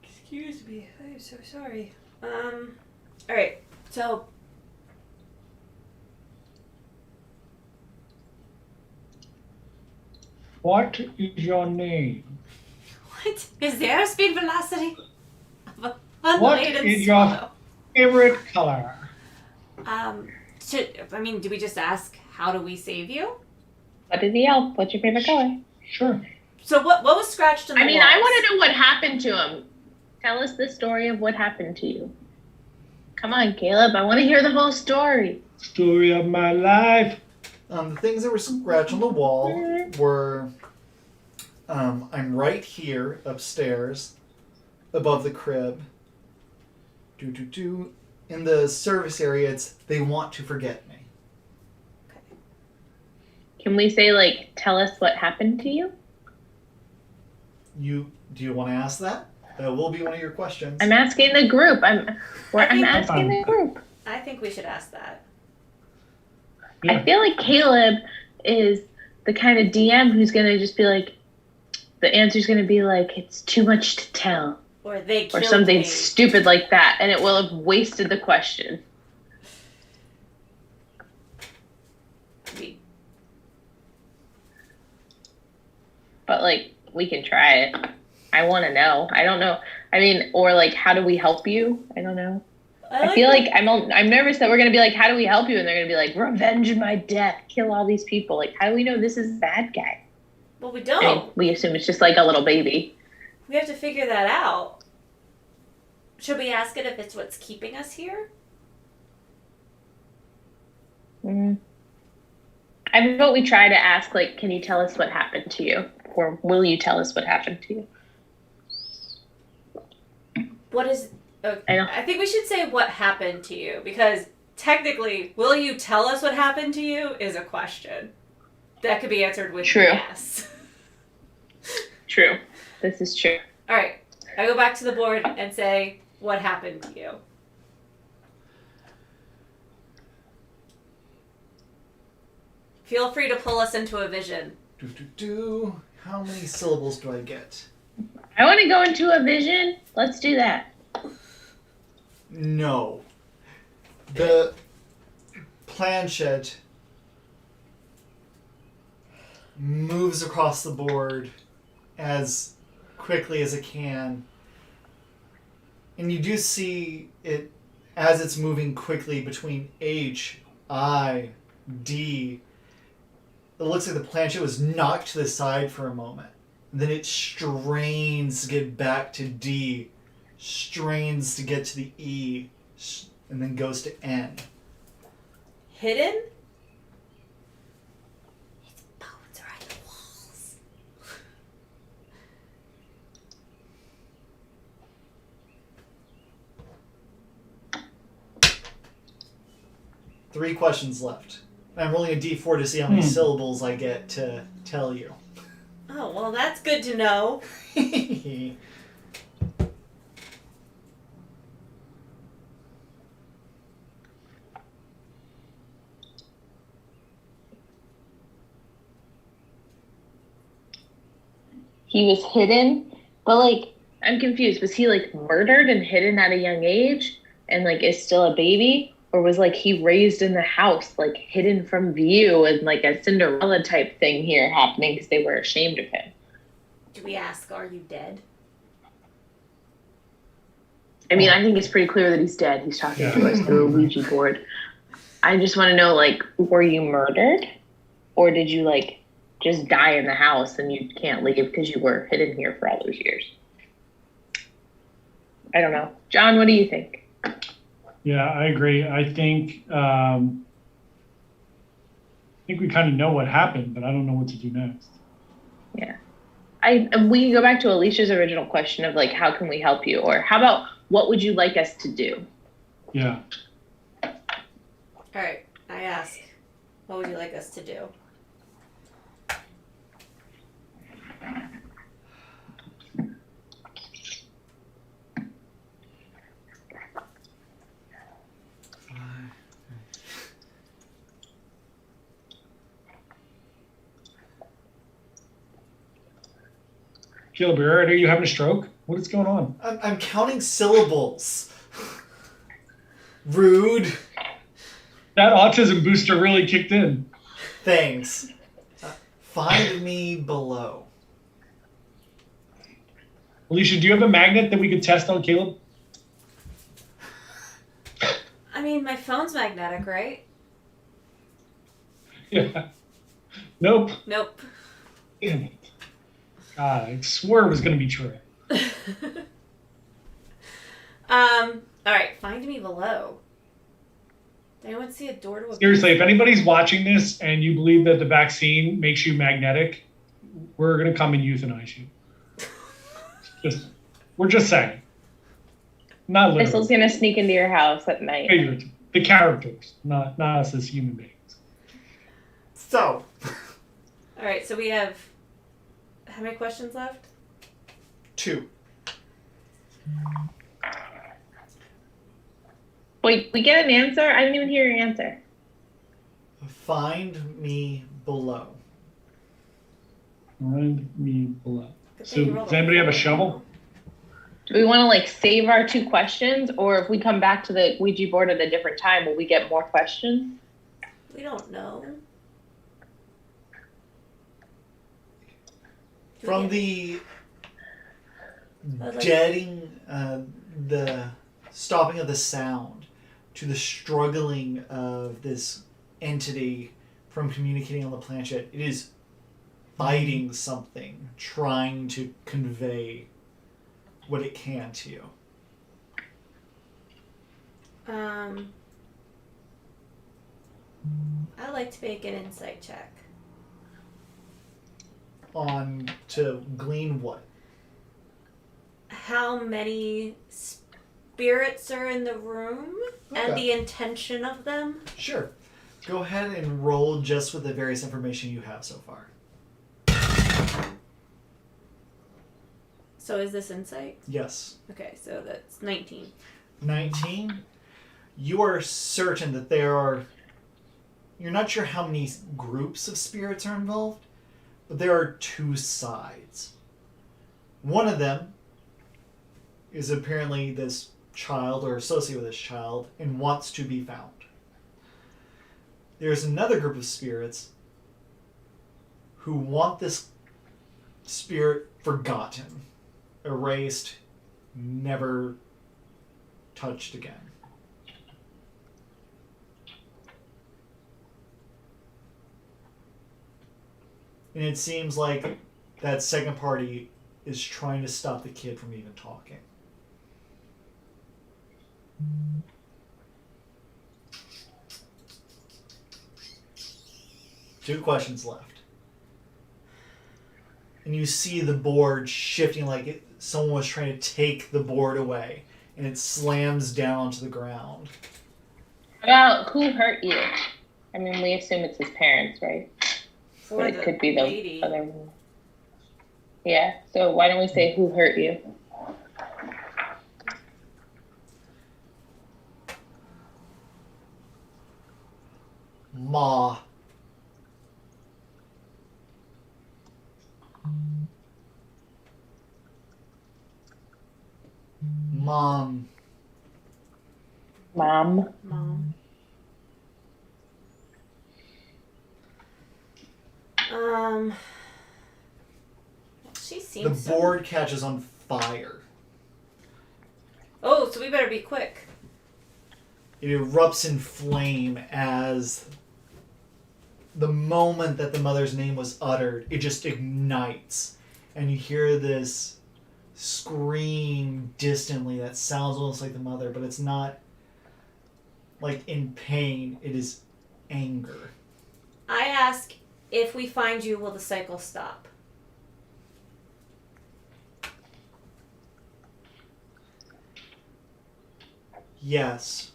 Excuse me. I'm so sorry. All right. So, What is your name? what is the airspeed velocity of a What unladen is your swallow? favorite color? Do we just ask, how do we save you? What is the elf? What's your favorite color? Sure. So what was scratched in the I walls? want to know what happened to him. Tell us the story of what happened to you. Come on, Caleb. I want to hear the whole story. Story of my life. The things that were scratched on the wall were I'm right here upstairs above the crib. In the service area, it's they want to forget me. Can we say, like, tell us what happened to you? Do you want to ask that? That will be one of your questions. I'm asking the group. I'm think- asking the group. I think we should ask that. Yeah. I feel like Caleb is the kind of DM who's going to just be like, the answer's going to be like, it's too much to tell. Or they Or killed something me. stupid like that, and it will have wasted the question. We- But, like, we can try it. I want to know. I don't know. I mean, or, like, how do we help you? I don't know. I feel like I'm nervous that we're going to be like, how do we help you? And they're going to be like, revenge my death, kill all these people. Like, how do we know this is a bad guy? Well, we I don't. mean, we assume it's just like a little baby. We have to figure that out. Should we ask it if it's what's keeping us here? I vote we try to ask, like, can you tell us what happened to you? Or will you tell us what happened to you? What is... I think we should say what happened to you, because technically, will you tell us what happened to you is a question. That could be answered with True. yes. True. This is true. All right. I go back to the board and say, what happened to you? Feel free to pull us into a vision. How many syllables do I get? I want to go into a vision. Let's do that. No. The planchette moves across the board as quickly as it can. And you do see it as it's moving quickly between H, I, D. It looks like the planchette was knocked to the side for a moment. And then it strains to get back to D, strains to get to the E, and then goes to N. Hidden? Its bones are on the walls. 3 questions left. I'm rolling a d4 to see how many syllables I get to tell you. Oh, well, that's good to know. He was hidden, but, like, I'm confused. Was he, like, murdered and hidden at a young age and, like, is still a baby? Or was like he raised in the house, like hidden from view, and like a Cinderella type thing here happening because they were ashamed of him? Do we ask, are you dead? I mean, I think it's pretty clear that he's dead. He's talking to us through a Ouija board. I just want to know, like, were you murdered? Or did you, like, just die in the house and you can't leave because you were hidden here for all those years? I don't know. John, what do you think? Yeah, I agree. I think we kind of know what happened, but I don't know what to do next. Yeah. We can go back to Alicia's original question of, like, how can we help you? Or how about, what would you like us to do? Yeah. All right, I ask, what would you like us to do? Caleb, are you having a stroke? What is going on? I'm counting syllables. Rude. That autism booster really kicked in. Thanks. Find me below. Alicia, do you have a magnet that we could test on Caleb? I mean, my phone's magnetic, right? Yeah. Nope. Nope. Damn it. God, I swore it was going to be true. All right, find me below. Did anyone see a door to a Seriously, if anybody's watching this and you believe that the vaccine makes you magnetic, we're going to come and euthanize you. We're just saying. Not literally. Crystal's gonna sneak into your house at night. Figuratively. The characters, not us as human beings. So. All right, so we have how many questions left? 2. Wait, we get an answer? I didn't even hear your answer. Find me below. Find me below. Good So, thing you rolled does anybody have a shovel? Do we want to like save our 2 questions, or if we come back to the Ouija board at a different time, will we get more questions? We don't know. From the deading, the stopping of the sound, to the struggling of this entity from communicating on the planchette, it is fighting something, trying to convey what it can to you. I'd like to make an insight check. On to glean what? How many spirits are in the room and the intention of them? Sure. Go ahead and roll just with the various information you have so far. So is this insight? Yes. Okay, so that's 19. 19. You are certain that there are... You're not sure how many groups of spirits are involved, but there are 2 sides. One of them is apparently this child or associated with this child and wants to be found. There's another group of spirits who want this spirit forgotten, erased, never touched again. And it seems like that second party is trying to stop the kid from even talking. Two questions left. And you see the board shifting like someone was trying to take the board away. And it slams down onto the ground. About who hurt you? I mean, we assume it's his parents, right? Or But it the could be the lady. other one. Yeah, so why don't we say who hurt you? Ma. Mom. Mom. Mom. seems The board catches on fire. Oh, so we better be quick. It erupts in flame as the moment that the mother's name was uttered, it just ignites. And you hear this scream distantly that sounds almost like the mother, but it's not like in pain, it is anger. I ask, if we find you, will the cycle stop? Yes.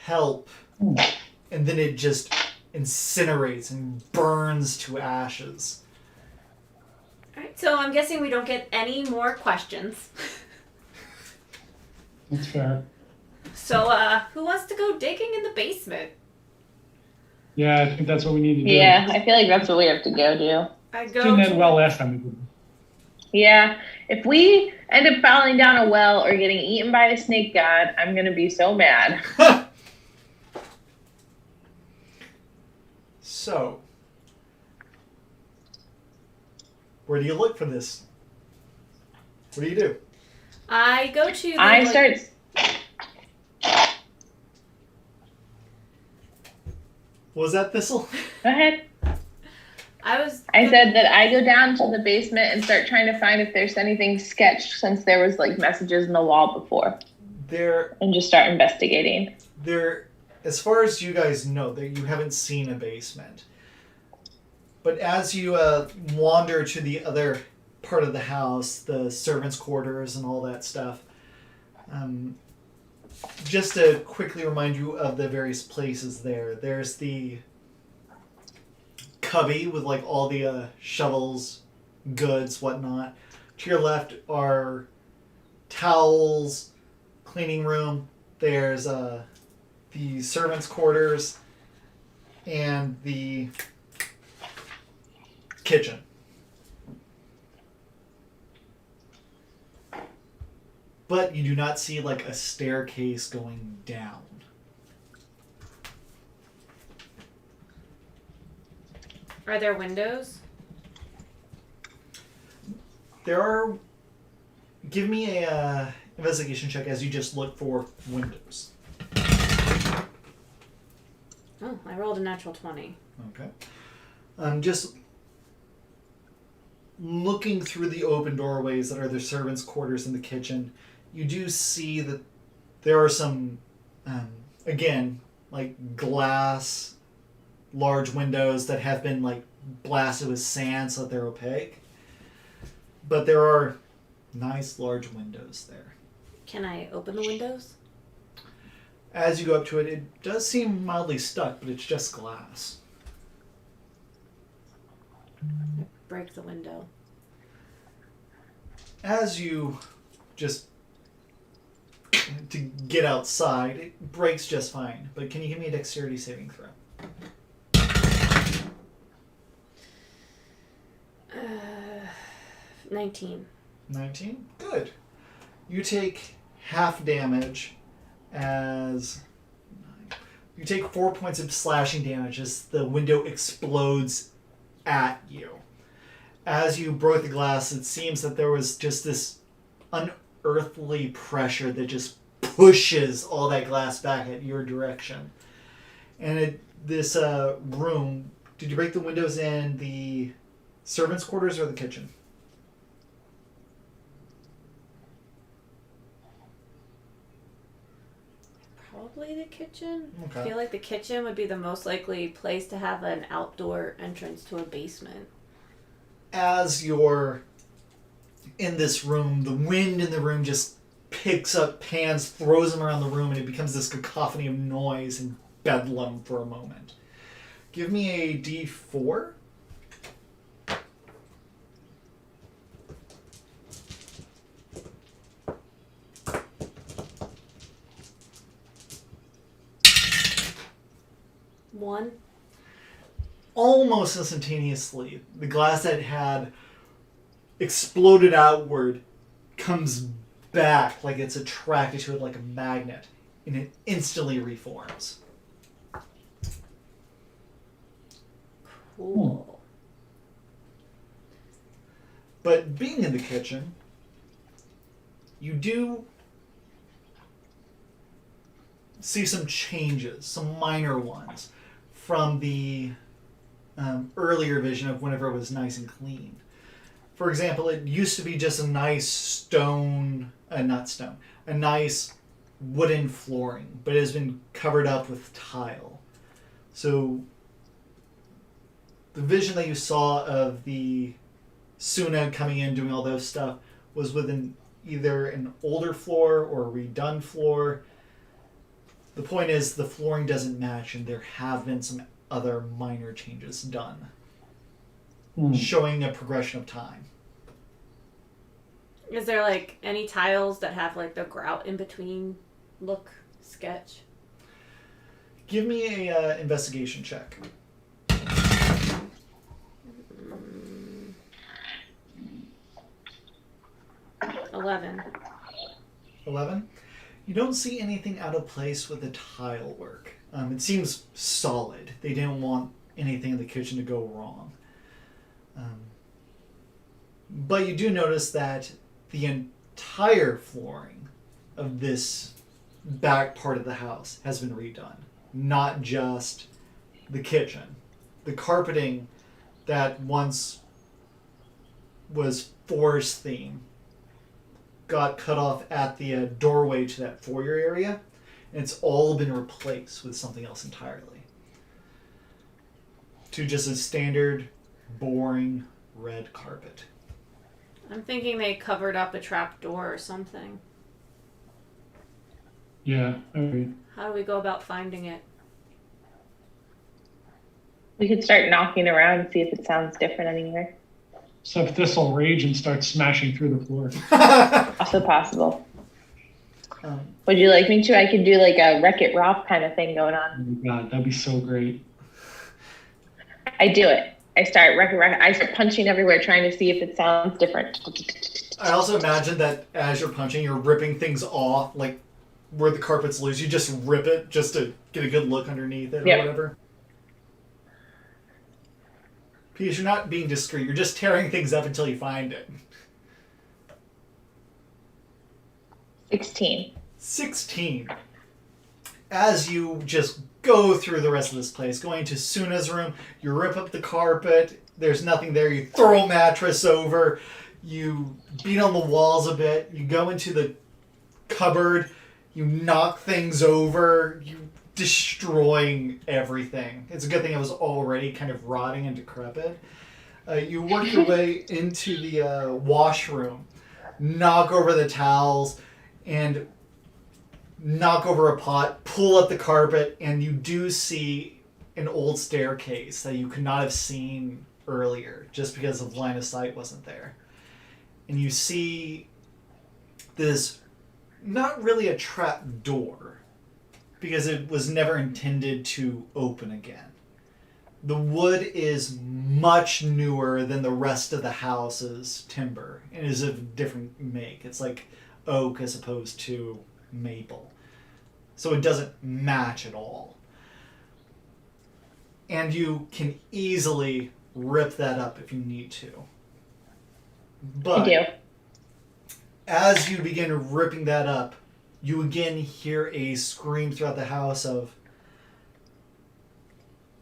Help. And then it just incinerates and burns to ashes. Alright, so I'm guessing we don't get any more questions. That's fair. So, who wants to go digging in the basement? Yeah, I think that's what we need to do. Yeah, I feel like that's what we have to go do. I go Didn't end to- well last time we did. Yeah, if we end up falling down a well or getting eaten by a snake god, I'm going to be so mad. So, where do you look for this? What do you do? I go to the, I like- start... What was that, Thistle? Go ahead. I said that I go down to the basement and start trying to find if there's anything sketched since there was like messages in the wall before. And just start investigating. As far as you guys know, you haven't seen a basement. But as you wander to the other part of the house, the servants' quarters and all that stuff, just to quickly remind you of the various places there's the cubby with like all the shovels, goods, whatnot. To your left are towels, cleaning room. There's the servants' quarters and the kitchen. But you do not see like a staircase going down. Are there windows? There are. Give me a investigation check as you just look for windows. Oh, I rolled a natural 20. Okay. Just looking through the open doorways that are the servants' quarters in the kitchen, you do see that there are some, again, like glass, large windows that have been like blasted with sand so that they're opaque. But there are nice large windows there. Can I open the windows? As you go up to it, it does seem mildly stuck, but it's just glass. I break the window. As you just to get outside, it breaks just fine. But can you give me a dexterity saving throw? 19. 19? Good. You take half damage as... You take 4 points of slashing damage as the window explodes at you. As you broke the glass, it seems that there was just this unearthly pressure that just pushes all that glass back at your direction. And this room, did you break the windows in the servants' quarters or the kitchen? Probably the kitchen. Okay. I feel like the kitchen would be the most likely place to have an outdoor entrance to a basement. As you're in this room, the wind in the room just picks up pans, throws them around the room, and it becomes this cacophony of noise and bedlam for a moment. Give me a D4. One. Almost instantaneously, the glass that had exploded outward comes back like it's attracted to it like a magnet, and it instantly reforms. Cool. But being in the kitchen, you do see some changes, some minor ones, from the earlier vision of whenever it was nice and clean. For example, it used to be just a nice a nice wooden flooring, but it has been covered up with tile. So the vision that you saw of the Suna coming in, doing all those stuff, was with either an older floor or a redone floor. The point is the flooring doesn't match, and there have been some other minor changes done, showing a progression of time. Is there like any tiles that have like the grout in between look sketch? Give me a investigation check. 11. 11? You don't see anything out of place with the tile work. It seems solid. They didn't want anything in the kitchen to go wrong. But you do notice that the entire flooring of this back part of the house has been redone. Not just the kitchen. The carpeting that once was forest theme got cut off at the doorway to that foyer area, and it's all been replaced with something else entirely. To just a standard, boring red carpet. I'm thinking they covered up a trap door or something. Yeah, okay. How do we go about finding it? We could start knocking around and see if it sounds different anywhere. So if This'll rage and start smashing through the floor. Also possible. Would you like me to? I could do like a Wreck-It Ralph kind of thing going Oh on. my god, that'd be so great. I do it. I start I start punching everywhere trying to see if it sounds different. I also imagine that as you're punching, you're ripping things off, like where the carpet's loose, you just rip it just to get a good look underneath it or whatever. Because you're not being discreet, you're just tearing things up until you find it. 16. As you just go through the rest of this place, going to Suna's room, you rip up the carpet, there's nothing there, you throw a mattress over, you beat on the walls a bit, you go into the cupboard, you knock things over, you destroying everything. It's a good thing it was already kind of rotting and decrepit. You work your way into the washroom, knock over the towels, and knock over a pot, pull up the carpet, and you do see an old staircase that you could not have seen earlier just because the line of sight wasn't there. And you see this, not really a trap door, because it was never intended to open again. The wood is much newer than the rest of the house's timber and is of a different make. It's like oak as opposed to maple. So it doesn't match at all. And you can easily rip that up if you need to. But I do. as you begin ripping that up, you again hear a scream throughout the house of,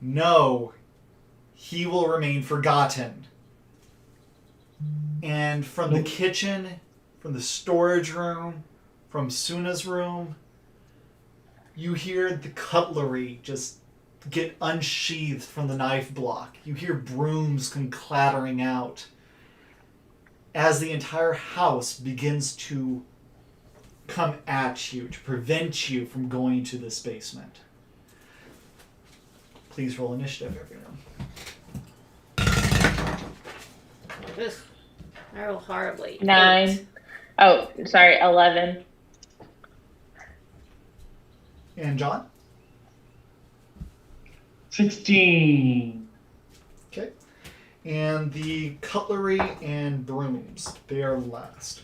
"No, he will remain forgotten." And from the kitchen, from the storage room, from Suna's room, you hear the cutlery just get unsheathed from the knife block. You hear brooms come clattering out as the entire house begins to come at you to prevent you from going to this basement. Please roll initiative, everyone. I roll horribly. 9. 8. Oh, sorry, 11. And John? 16. Okay. And the cutlery and brooms, they are last.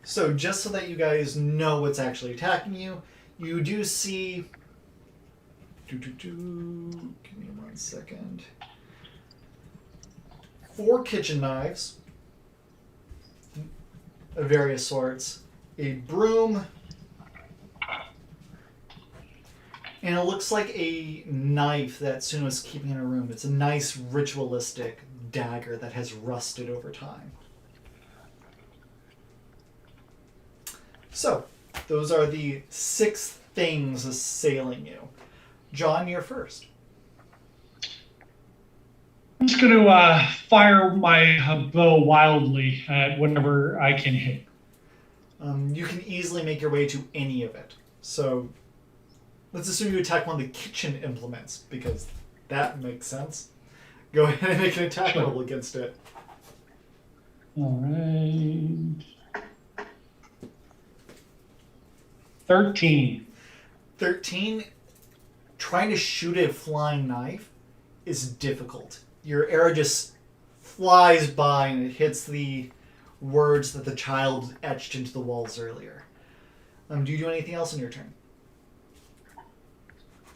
So just so that you guys know what's actually attacking you, you do see... Give me 1 second. 4 kitchen knives, of various sorts, a broom, and it looks like a knife that Suna's keeping in her room. It's a nice ritualistic dagger that has rusted over time. So, those are the 6 things assailing you. John, you're first. I'm just going to fire my bow wildly at whatever I can hit. You can easily make your way to any of it. So, let's assume you attack one of the kitchen implements, because that makes sense. Go ahead and make an attack roll against it. All right. 13. 13. Trying to shoot a flying knife is difficult. Your arrow just flies by and it hits the words that the child etched into the walls earlier. Do you do anything else in your turn?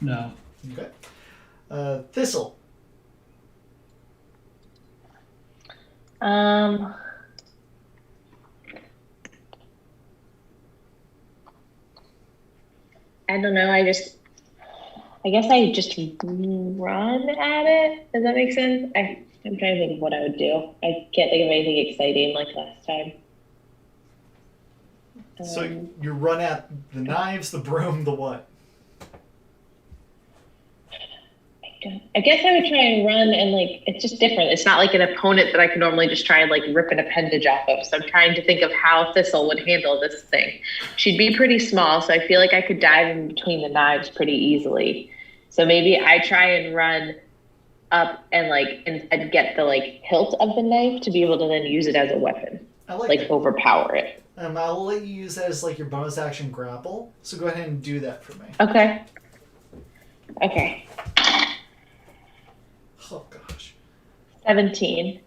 No. Okay. Thistle. I don't know. I guess I just run at it. Does that make sense? I'm trying to think of what I would do. I can't think of anything exciting like last time. So you run at the knives, the broom, the what? I guess I would try and run and it's just different. It's not like an opponent that I could normally just try and rip an appendage off of. So I'm trying to think of how Thistle would handle this thing. She'd be pretty small, so I feel like I could dive in between the knives pretty easily. So maybe I try and run up and and get the hilt of the knife to be able to then use it as a weapon. I like that. Overpower it. I'll let you use that as your bonus action grapple. So go ahead and do that for me. Okay. Oh gosh. 17.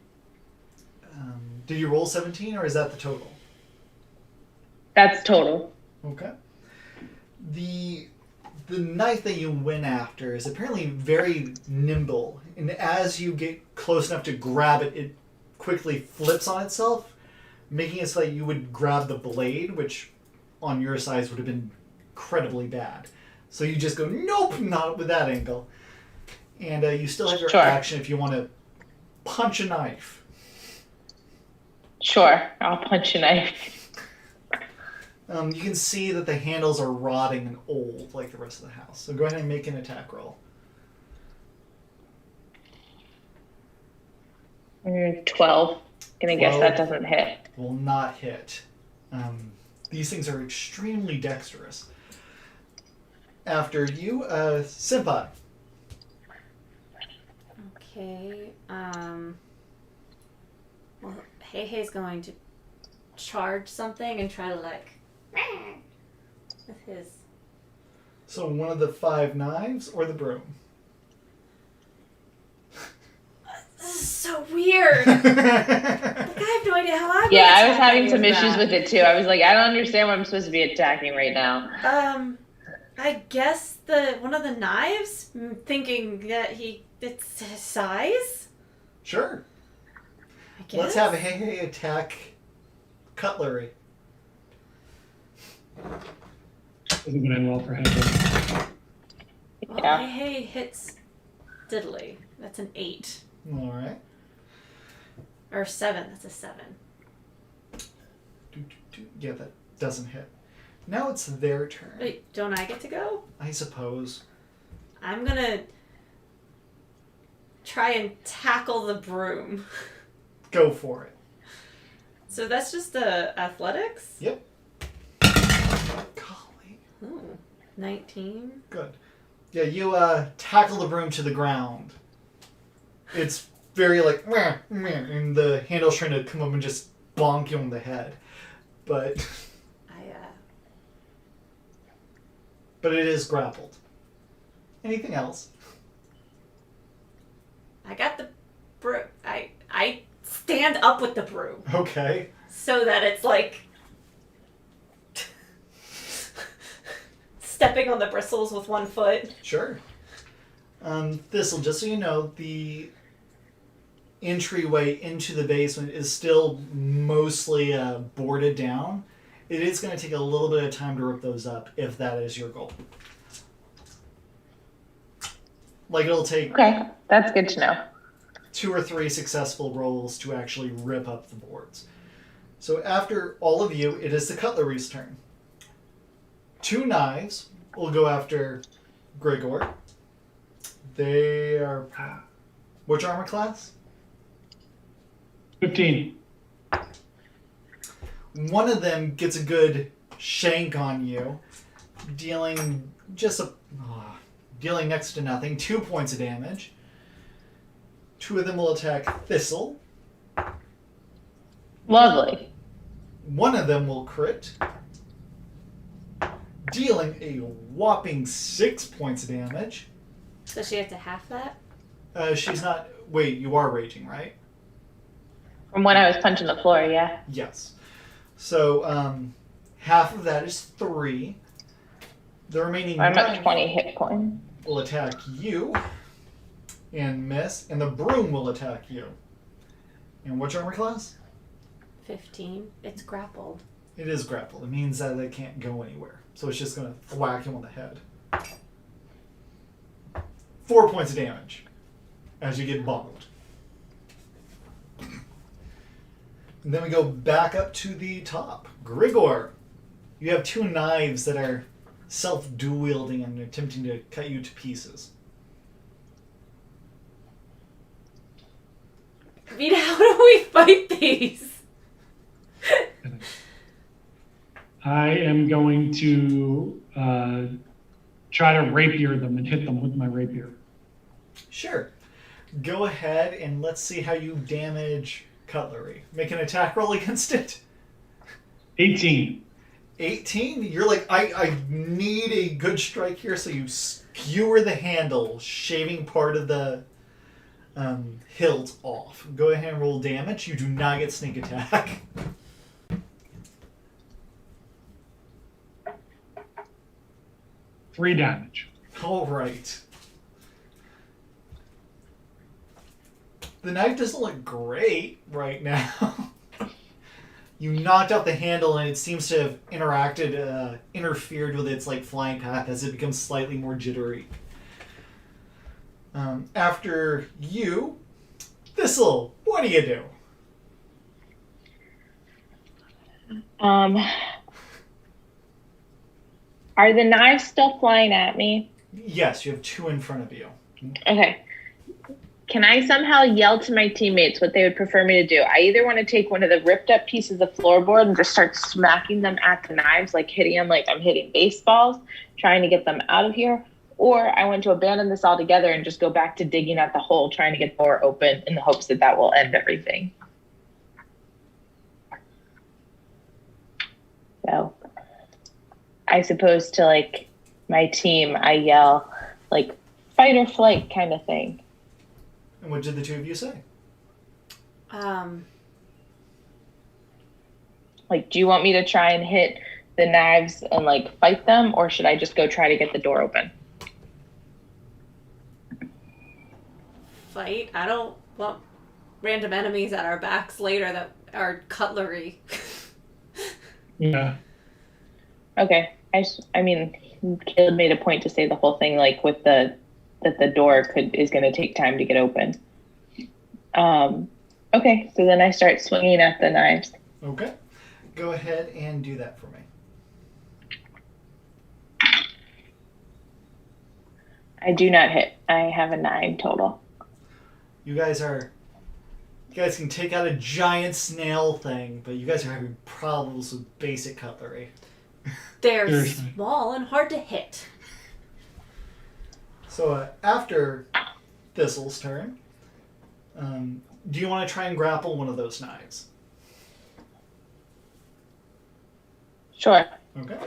Did you roll 17 or is that the total? That's total. Okay. The knife that you went after is apparently very nimble, and as you get close enough to grab it, it quickly flips on itself, making it so that you would grab the blade, which on your size would have been incredibly bad. So you just go, nope, not with that angle. And you still have your action if you want to punch a knife. Sure, I'll punch a knife. You can see that the handles are rotting and old like the rest of the house. So go ahead and make an attack roll. 12. Gonna guess that doesn't hit. Will not hit. These things are extremely dexterous. After you, Senpai. Okay. Well, Hei's going to charge something and try to with his. So one of the 5 knives or the broom? This is so weird. I have no idea how I'm. Yeah, I was having some issues with it too. I was I don't understand what I'm supposed to be attacking right now. I guess one of the knives. Thinking that it's his size. Sure. I guess. Let's have Hei attack cutlery. Doesn't go in well for him. Well, Hei hits diddly. That's an 8. All right. Or 7. That's a 7. Yeah, that doesn't hit. Now it's their turn. Wait, don't I get to go? I suppose. I'm gonna try and tackle the broom. Go for it. So that's just athletics? Yep. Golly. Ooh, 19. Good. Yeah, you tackle the broom to the ground. It's very meh, meh, and the handle's trying to come up and just bonk you on the head. But but it is grappled. Anything else? I got the broom. I stand up with the broom. Okay. So that it's stepping on the bristles with one foot. Sure. Thistle, just so you know, the entryway into the basement is still mostly boarded down, it is going to take a little bit of time to rip those up if that is your goal. Like, it'll take Okay, that's good to know. 2 or 3 successful rolls to actually rip up the boards. So after all of you, it is the cutlery's turn. 2 knives will go after Grigor. They are... Which armor class? 15. One of them gets a good shank on you, dealing dealing next to nothing, 2 points of damage. 2 of them will attack Thistle. Lovely. One of them will crit, dealing a whopping 6 points of damage. So she has to half that? She's not... Wait, you are raging, right? From when I was punching the floor, yeah. Yes. So, half of that is 3. The remaining I'm 9 at 20 hit points. will attack you and miss, and the broom will attack you. And which armor class? 15. It's grappled. It is grappled. It means that it can't go anywhere. So it's just going to whack him on the head. 4 points of damage as you get bottled. And then we go back up to the top. Grigor, you have 2 knives that are self-dual-wielding and attempting to cut you to pieces. I mean, how do we fight these? I am going to try to rapier them and hit them with my rapier. Sure. Go ahead and let's see how you damage cutlery. Make an attack roll against it. 18. 18? You're like, I need a good strike here, so you skewer the handle, shaving part of the hilt off. Go ahead and roll damage. You do not get sneak attack. Three damage. All right. The knife doesn't look great right now. You knocked out the handle and it seems to have interfered with its flying path as it becomes slightly more jittery. After you, Thistle, what do you do? Are the knives still flying at me? Yes, you have 2 in front of you. Okay. Can I somehow yell to my teammates what they would prefer me to do? I either want to take one of the ripped up pieces of floorboard and just start smacking them at the knives, like hitting them like I'm hitting baseballs, trying to get them out of here. Or I want to abandon this altogether and just go back to digging at the hole, trying to get the door open in the hopes that that will end everything. So I suppose to my team, I yell fight or flight kind of thing. And what did the 2 of you say? Do you want me to try and hit the knives and fight them, or should I just go try to get the door open? Fight? I don't want random enemies at our backs later that are cutlery. Yeah. Okay. I mean, Caleb made a point to say the whole thing with that the door is going to take time to get open. Okay, so then I start swinging at the knives. Okay. Go ahead and do that for me. I do not hit. I have a 9 total. You guys can take out a giant snail thing, but you guys are having problems with basic cutlery. They're small and hard to hit. So after Thistle's turn, do you want to try and grapple one of those knives? Sure. Okay.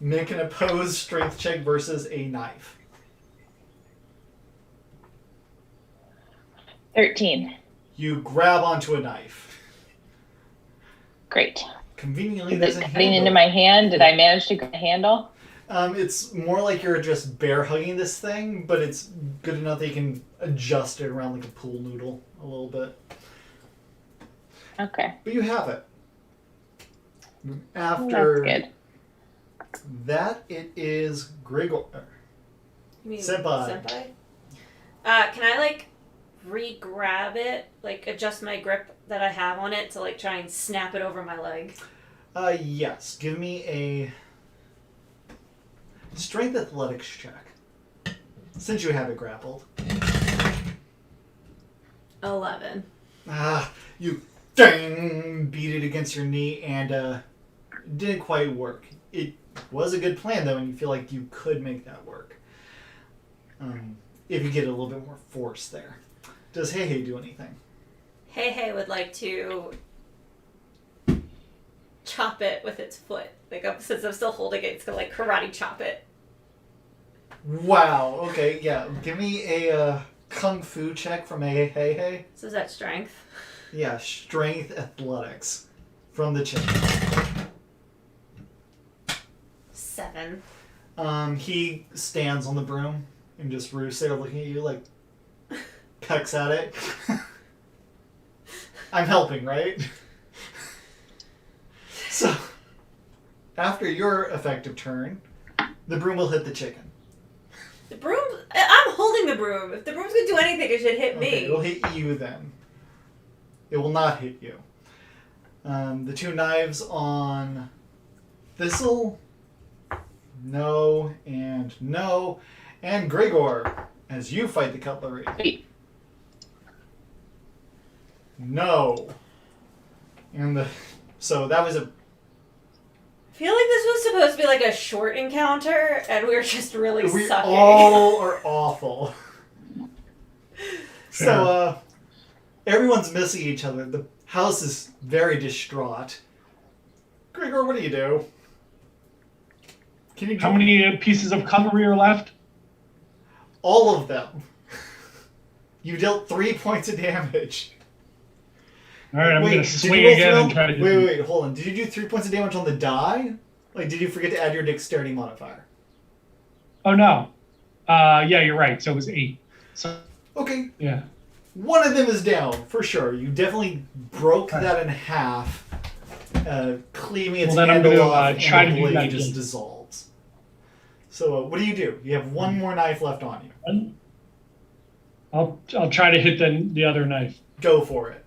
Make an opposed strength check versus a knife. 13. You grab onto a knife. Great. Conveniently, Is there's it a cutting handle. into my hand? Did I manage to get a handle? It's more like you're just bear hugging this thing, but it's good enough that you can adjust it around like a pool noodle a little bit. Okay. But you have it. That's After good. that, it is Grigor. You mean Senpai. Senpai? Can I like re-grab it, like adjust my grip that I have on it to like try and snap it over my leg? Yes. Give me a strength athletics check. Since you have it grappled. 11. You dang, beat it against your knee and it didn't quite work. It was a good plan though, and you feel like you could make that work. If you get a little bit more force there. Does Hey Hey do anything? Hey would like to chop it with its foot. Like, since I'm still holding it, it's gonna like karate chop it. Wow. Okay. Yeah. Give me a kung fu check from Hey Hey. So is that strength? Yeah. Strength athletics from the chick. 7. He stands on the broom and just roosts there, looking at you like pecks at it. I'm helping, right? So, after your effective turn, the broom will hit the chicken. The broom? I'm holding the broom. If the broom's gonna do anything, it should hit Okay, me. it will hit you then. It will not hit you. The 2 knives on Thistle. No and no. And Grigor, as you fight the cutlery. Wait. No. And so that was a... I feel like this was supposed to be like a short encounter, and we were just really We sucking. all are awful. So, everyone's missing each other. The house is very distraught. Grigor, what do you do? Can you How many pieces of cutlery are left? All of them. You dealt 3 points of damage. All right, I'm Wait, gonna did swing you roll again and through- try to do. Wait, hold on. Did you do 3 points of damage on the die? Like, did you forget to add your dexterity modifier? Oh no. Yeah, you're right. So it was 8. So Okay, yeah. one of them is down, for sure. You definitely broke that in half, cleaving its Well, then I'm handle gonna, off, try and to the do blade that just again. dissolves. So, what do? You have one more knife left on you. I'll try to hit the other knife. Go for it.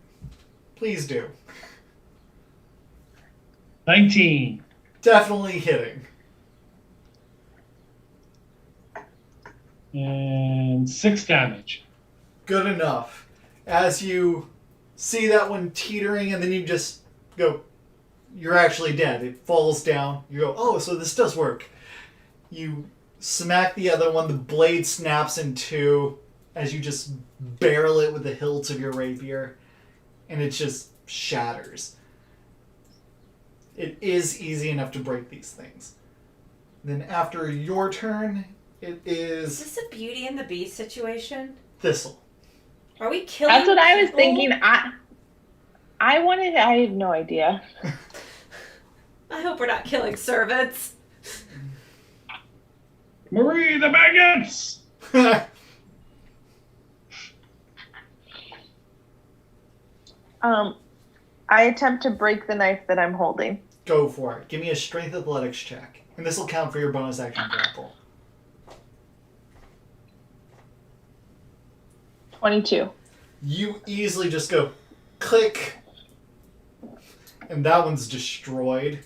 Please do. 19. Definitely hitting. And 6 damage. Good enough. As you see that one teetering, and then you just go, you're actually dead. It falls down. You go, oh, so this does work. You smack the other one, the blade snaps in 2 as you just barrel it with the hilts of your rapier, and it just shatters. It is easy enough to break these things. Then after your turn, it Is is this a Beauty and the Beast situation? Thistle. Are we killing That's what I was people? thinking. I had no idea. I hope we're not killing servants. Marie the Maggots! I attempt to break the knife that I'm holding. Go for it. Give me a strength athletics check. And this will count for your bonus action grapple. 22. You easily just go click. And that one's destroyed.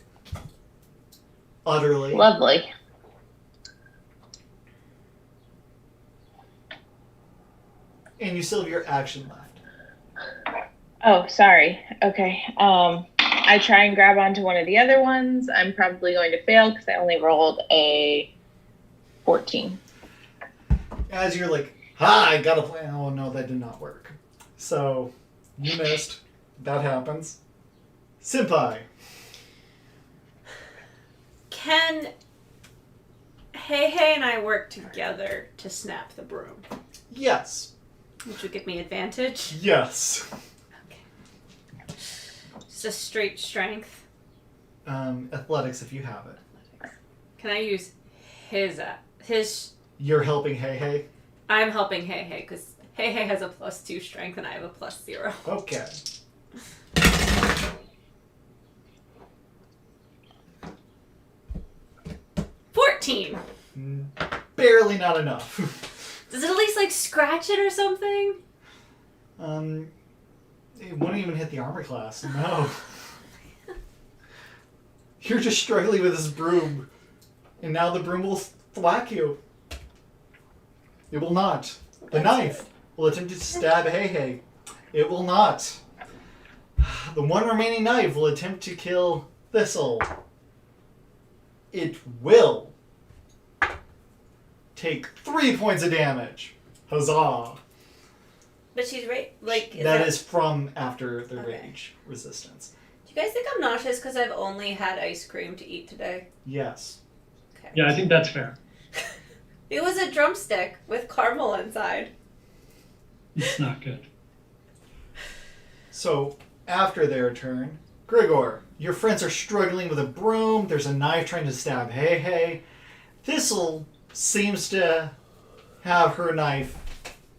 Utterly. Lovely. And you still have your action left. Oh, sorry. Okay. I try and grab onto one of the other ones. I'm probably going to fail because I only rolled a 14. As you're like, I got a plan. Oh no, that did not work. So, you missed. That happens. Senpai. Can Hey and I work together to snap the broom? Yes. Which would give me advantage. Yes. Just a straight strength. Athletics if you have it. Can I use his. You're helping Hey Hey? I'm helping Hey Hey because Hey Hey has a +2 strength and I have a +0. Okay. Barely not enough. Does it at least like scratch it or something? It wouldn't even hit the armor class. No. You're just struggling with this broom, and now the broom will thwack you. It will not. The knife will attempt to stab Hey Hey. It will not. The one remaining knife will attempt to kill Thistle. It will take 3 points of damage. Huzzah. But she's right. Like That is from after the rage resistance. Do you guys think I'm nauseous because I've only had ice cream to eat today? Yes. Okay. Yeah, I think that's fair. It was a drumstick with caramel inside. It's not good. So, after their turn, Grigor, your friends are struggling with a broom. There's a knife trying to stab Hey Hey. Thistle seems to have her knife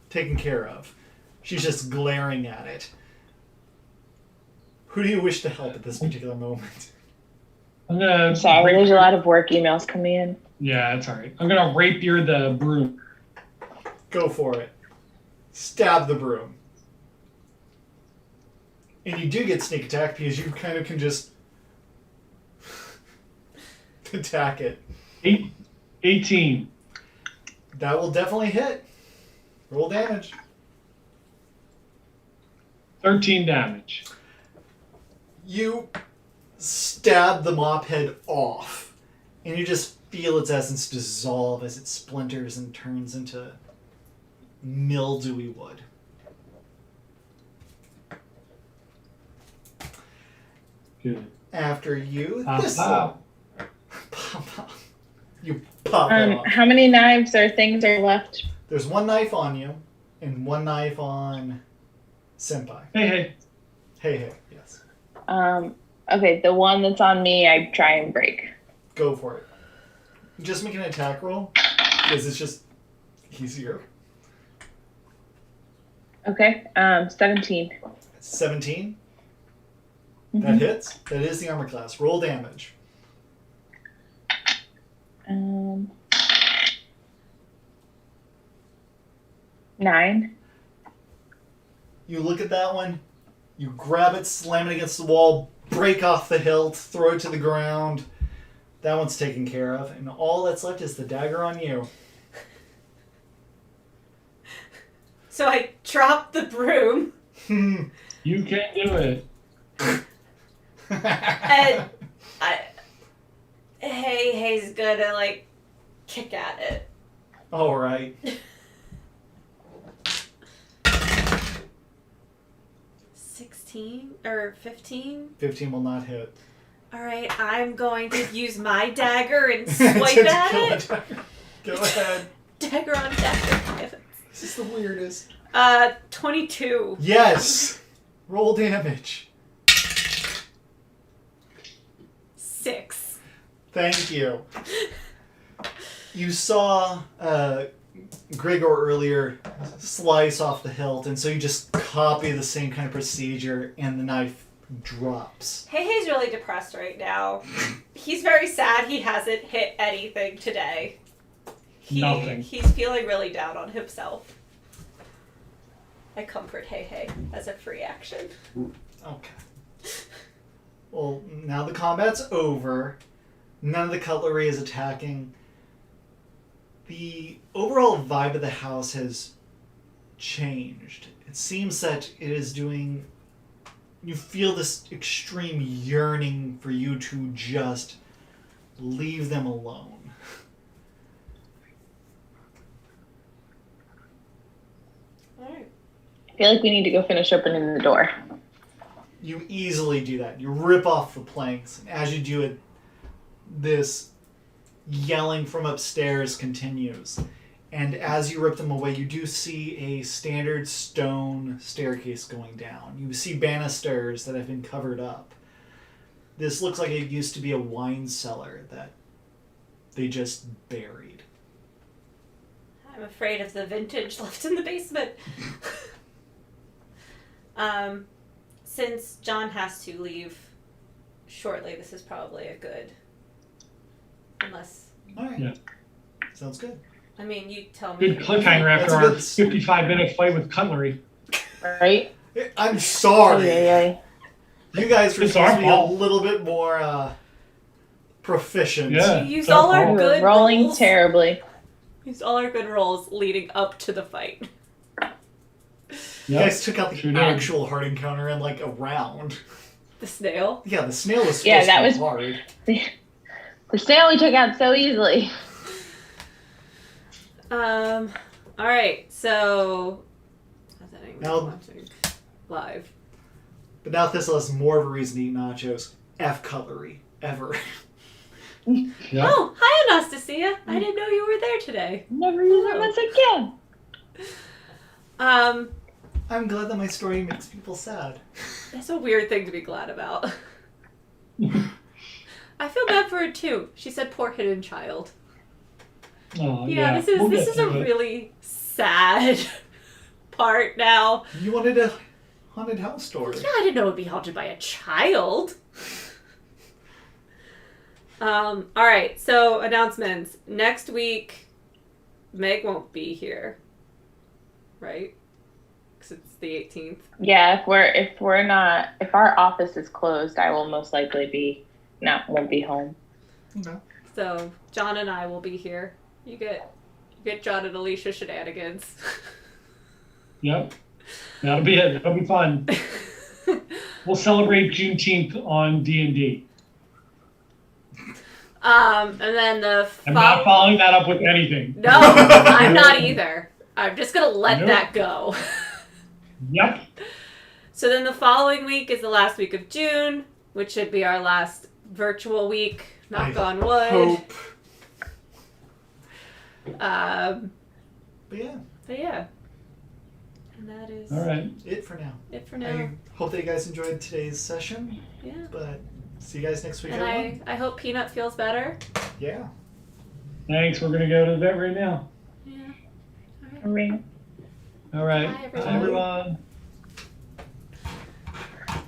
taken care of. She's just glaring at it. Who do you wish to help at this particular moment? I'm gonna. Sorry, there's a lot of work emails coming in. Yeah, that's all right. I'm gonna rapier the broom. Go for it. Stab the broom. And you do get sneak attack because you kind of can just attack it. 18. That will definitely hit. Roll damage. 13 damage. You stab the mop head off, and you just feel its essence dissolve as it splinters and turns into mildewy wood. Good. After you, this Wow. You pop it off. How many knives or things are left? There's one knife on you, and one knife on Senpai. Hey. Hey, hey, yes. Okay, the one that's on me, I try and break. Go for it. Just make an attack roll, because it's just easier. Okay, 17. 17. Mhm. That hits. That is the armor class. Roll damage. 9. You look at that one, you grab it, slam it against the wall, break off the hilt, throw it to the ground. That one's taken care of, and all that's left is the dagger on you. So I dropped the broom You can do it. and Hey's gonna like kick at it. All right. 16 or 15? 15 will not hit. All right, I'm going to use my dagger and swipe at it. Go ahead. Dagger on dagger. This is the weirdest. 22. Yes. Roll damage. 6. Thank you. You saw Grigor earlier slice off the hilt, and so you just copy the same kind of procedure, and the knife drops. Hey's really depressed right now. He's very sad he hasn't hit anything today. Nothing. He's feeling really down on himself. I comfort Hey as a free action. Okay. Well, now the combat's over. None of the cutlery is attacking. The overall vibe of the house has changed. It seems that it is doing... You feel this extreme yearning for you to just leave them alone. Alright. I feel like we need to go finish opening the door. You easily do that. You rip off the planks, and as you do it, this yelling from upstairs continues. And as you rip them away, you do see a standard stone staircase going down. You see banisters that have been covered up. This looks like it used to be a wine cellar that they just buried. I'm afraid of the vintage left in the basement. Since John has to leave shortly, this is probably a good. Unless. All right. Yeah. Sounds good. I mean, you tell me. Good cliffhanger after our 55-minute fight with cutlery. Right? I'm sorry. Yeah. You guys were It's supposed our to be a fault. little bit more proficient. Yeah. You used it's our all our fault. good Rolling rolls. terribly. Used all our good rolls leading up to the fight. You Yep. guys took out the Sure did. actual hard encounter in like a round. The snail. Yeah, the snail was supposed Yeah, that to be was- hard. The snail we took out so easily. All right. So. How's that anybody Now- watching live? But now Thistle has more of a reason to eat nachos. F cutlery. Ever. Yep. Oh, hi, Anastasia. I didn't know you were there today. Never use it once again. I'm glad that my story makes people sad. That's a weird thing to be glad about. I feel bad for her too. She said, "Poor hidden child." Oh, Yeah, we'll this get is a to it. really sad part now. You wanted a haunted house story. Yeah, I didn't know it would be haunted by a child. All right, so announcements. Next week, Meg won't be here, right? Because it's the 18th. Yeah, if our office is closed, I will most likely won't be home. Okay. So John and I will be here. You get John and Alicia shenanigans. Yep. That'll be it. That'll be fun. We'll celebrate Juneteenth on D&D. And then the I'm not following that up with anything. No, I'm not either. I'm just gonna let Nope. that go. Yep. So then the following week is the last week of June, which should be our last virtual week. Knock I on wood. Hope. But yeah. And that is All right. It for now. it for now. I hope that you guys enjoyed today's session. Yeah. But see you guys next week. And everyone. I hope Peanut feels better. Yeah. Thanks. We're going to go to the vet right now. Yeah. I mean, All right. Bye, everyone. Bye, everyone.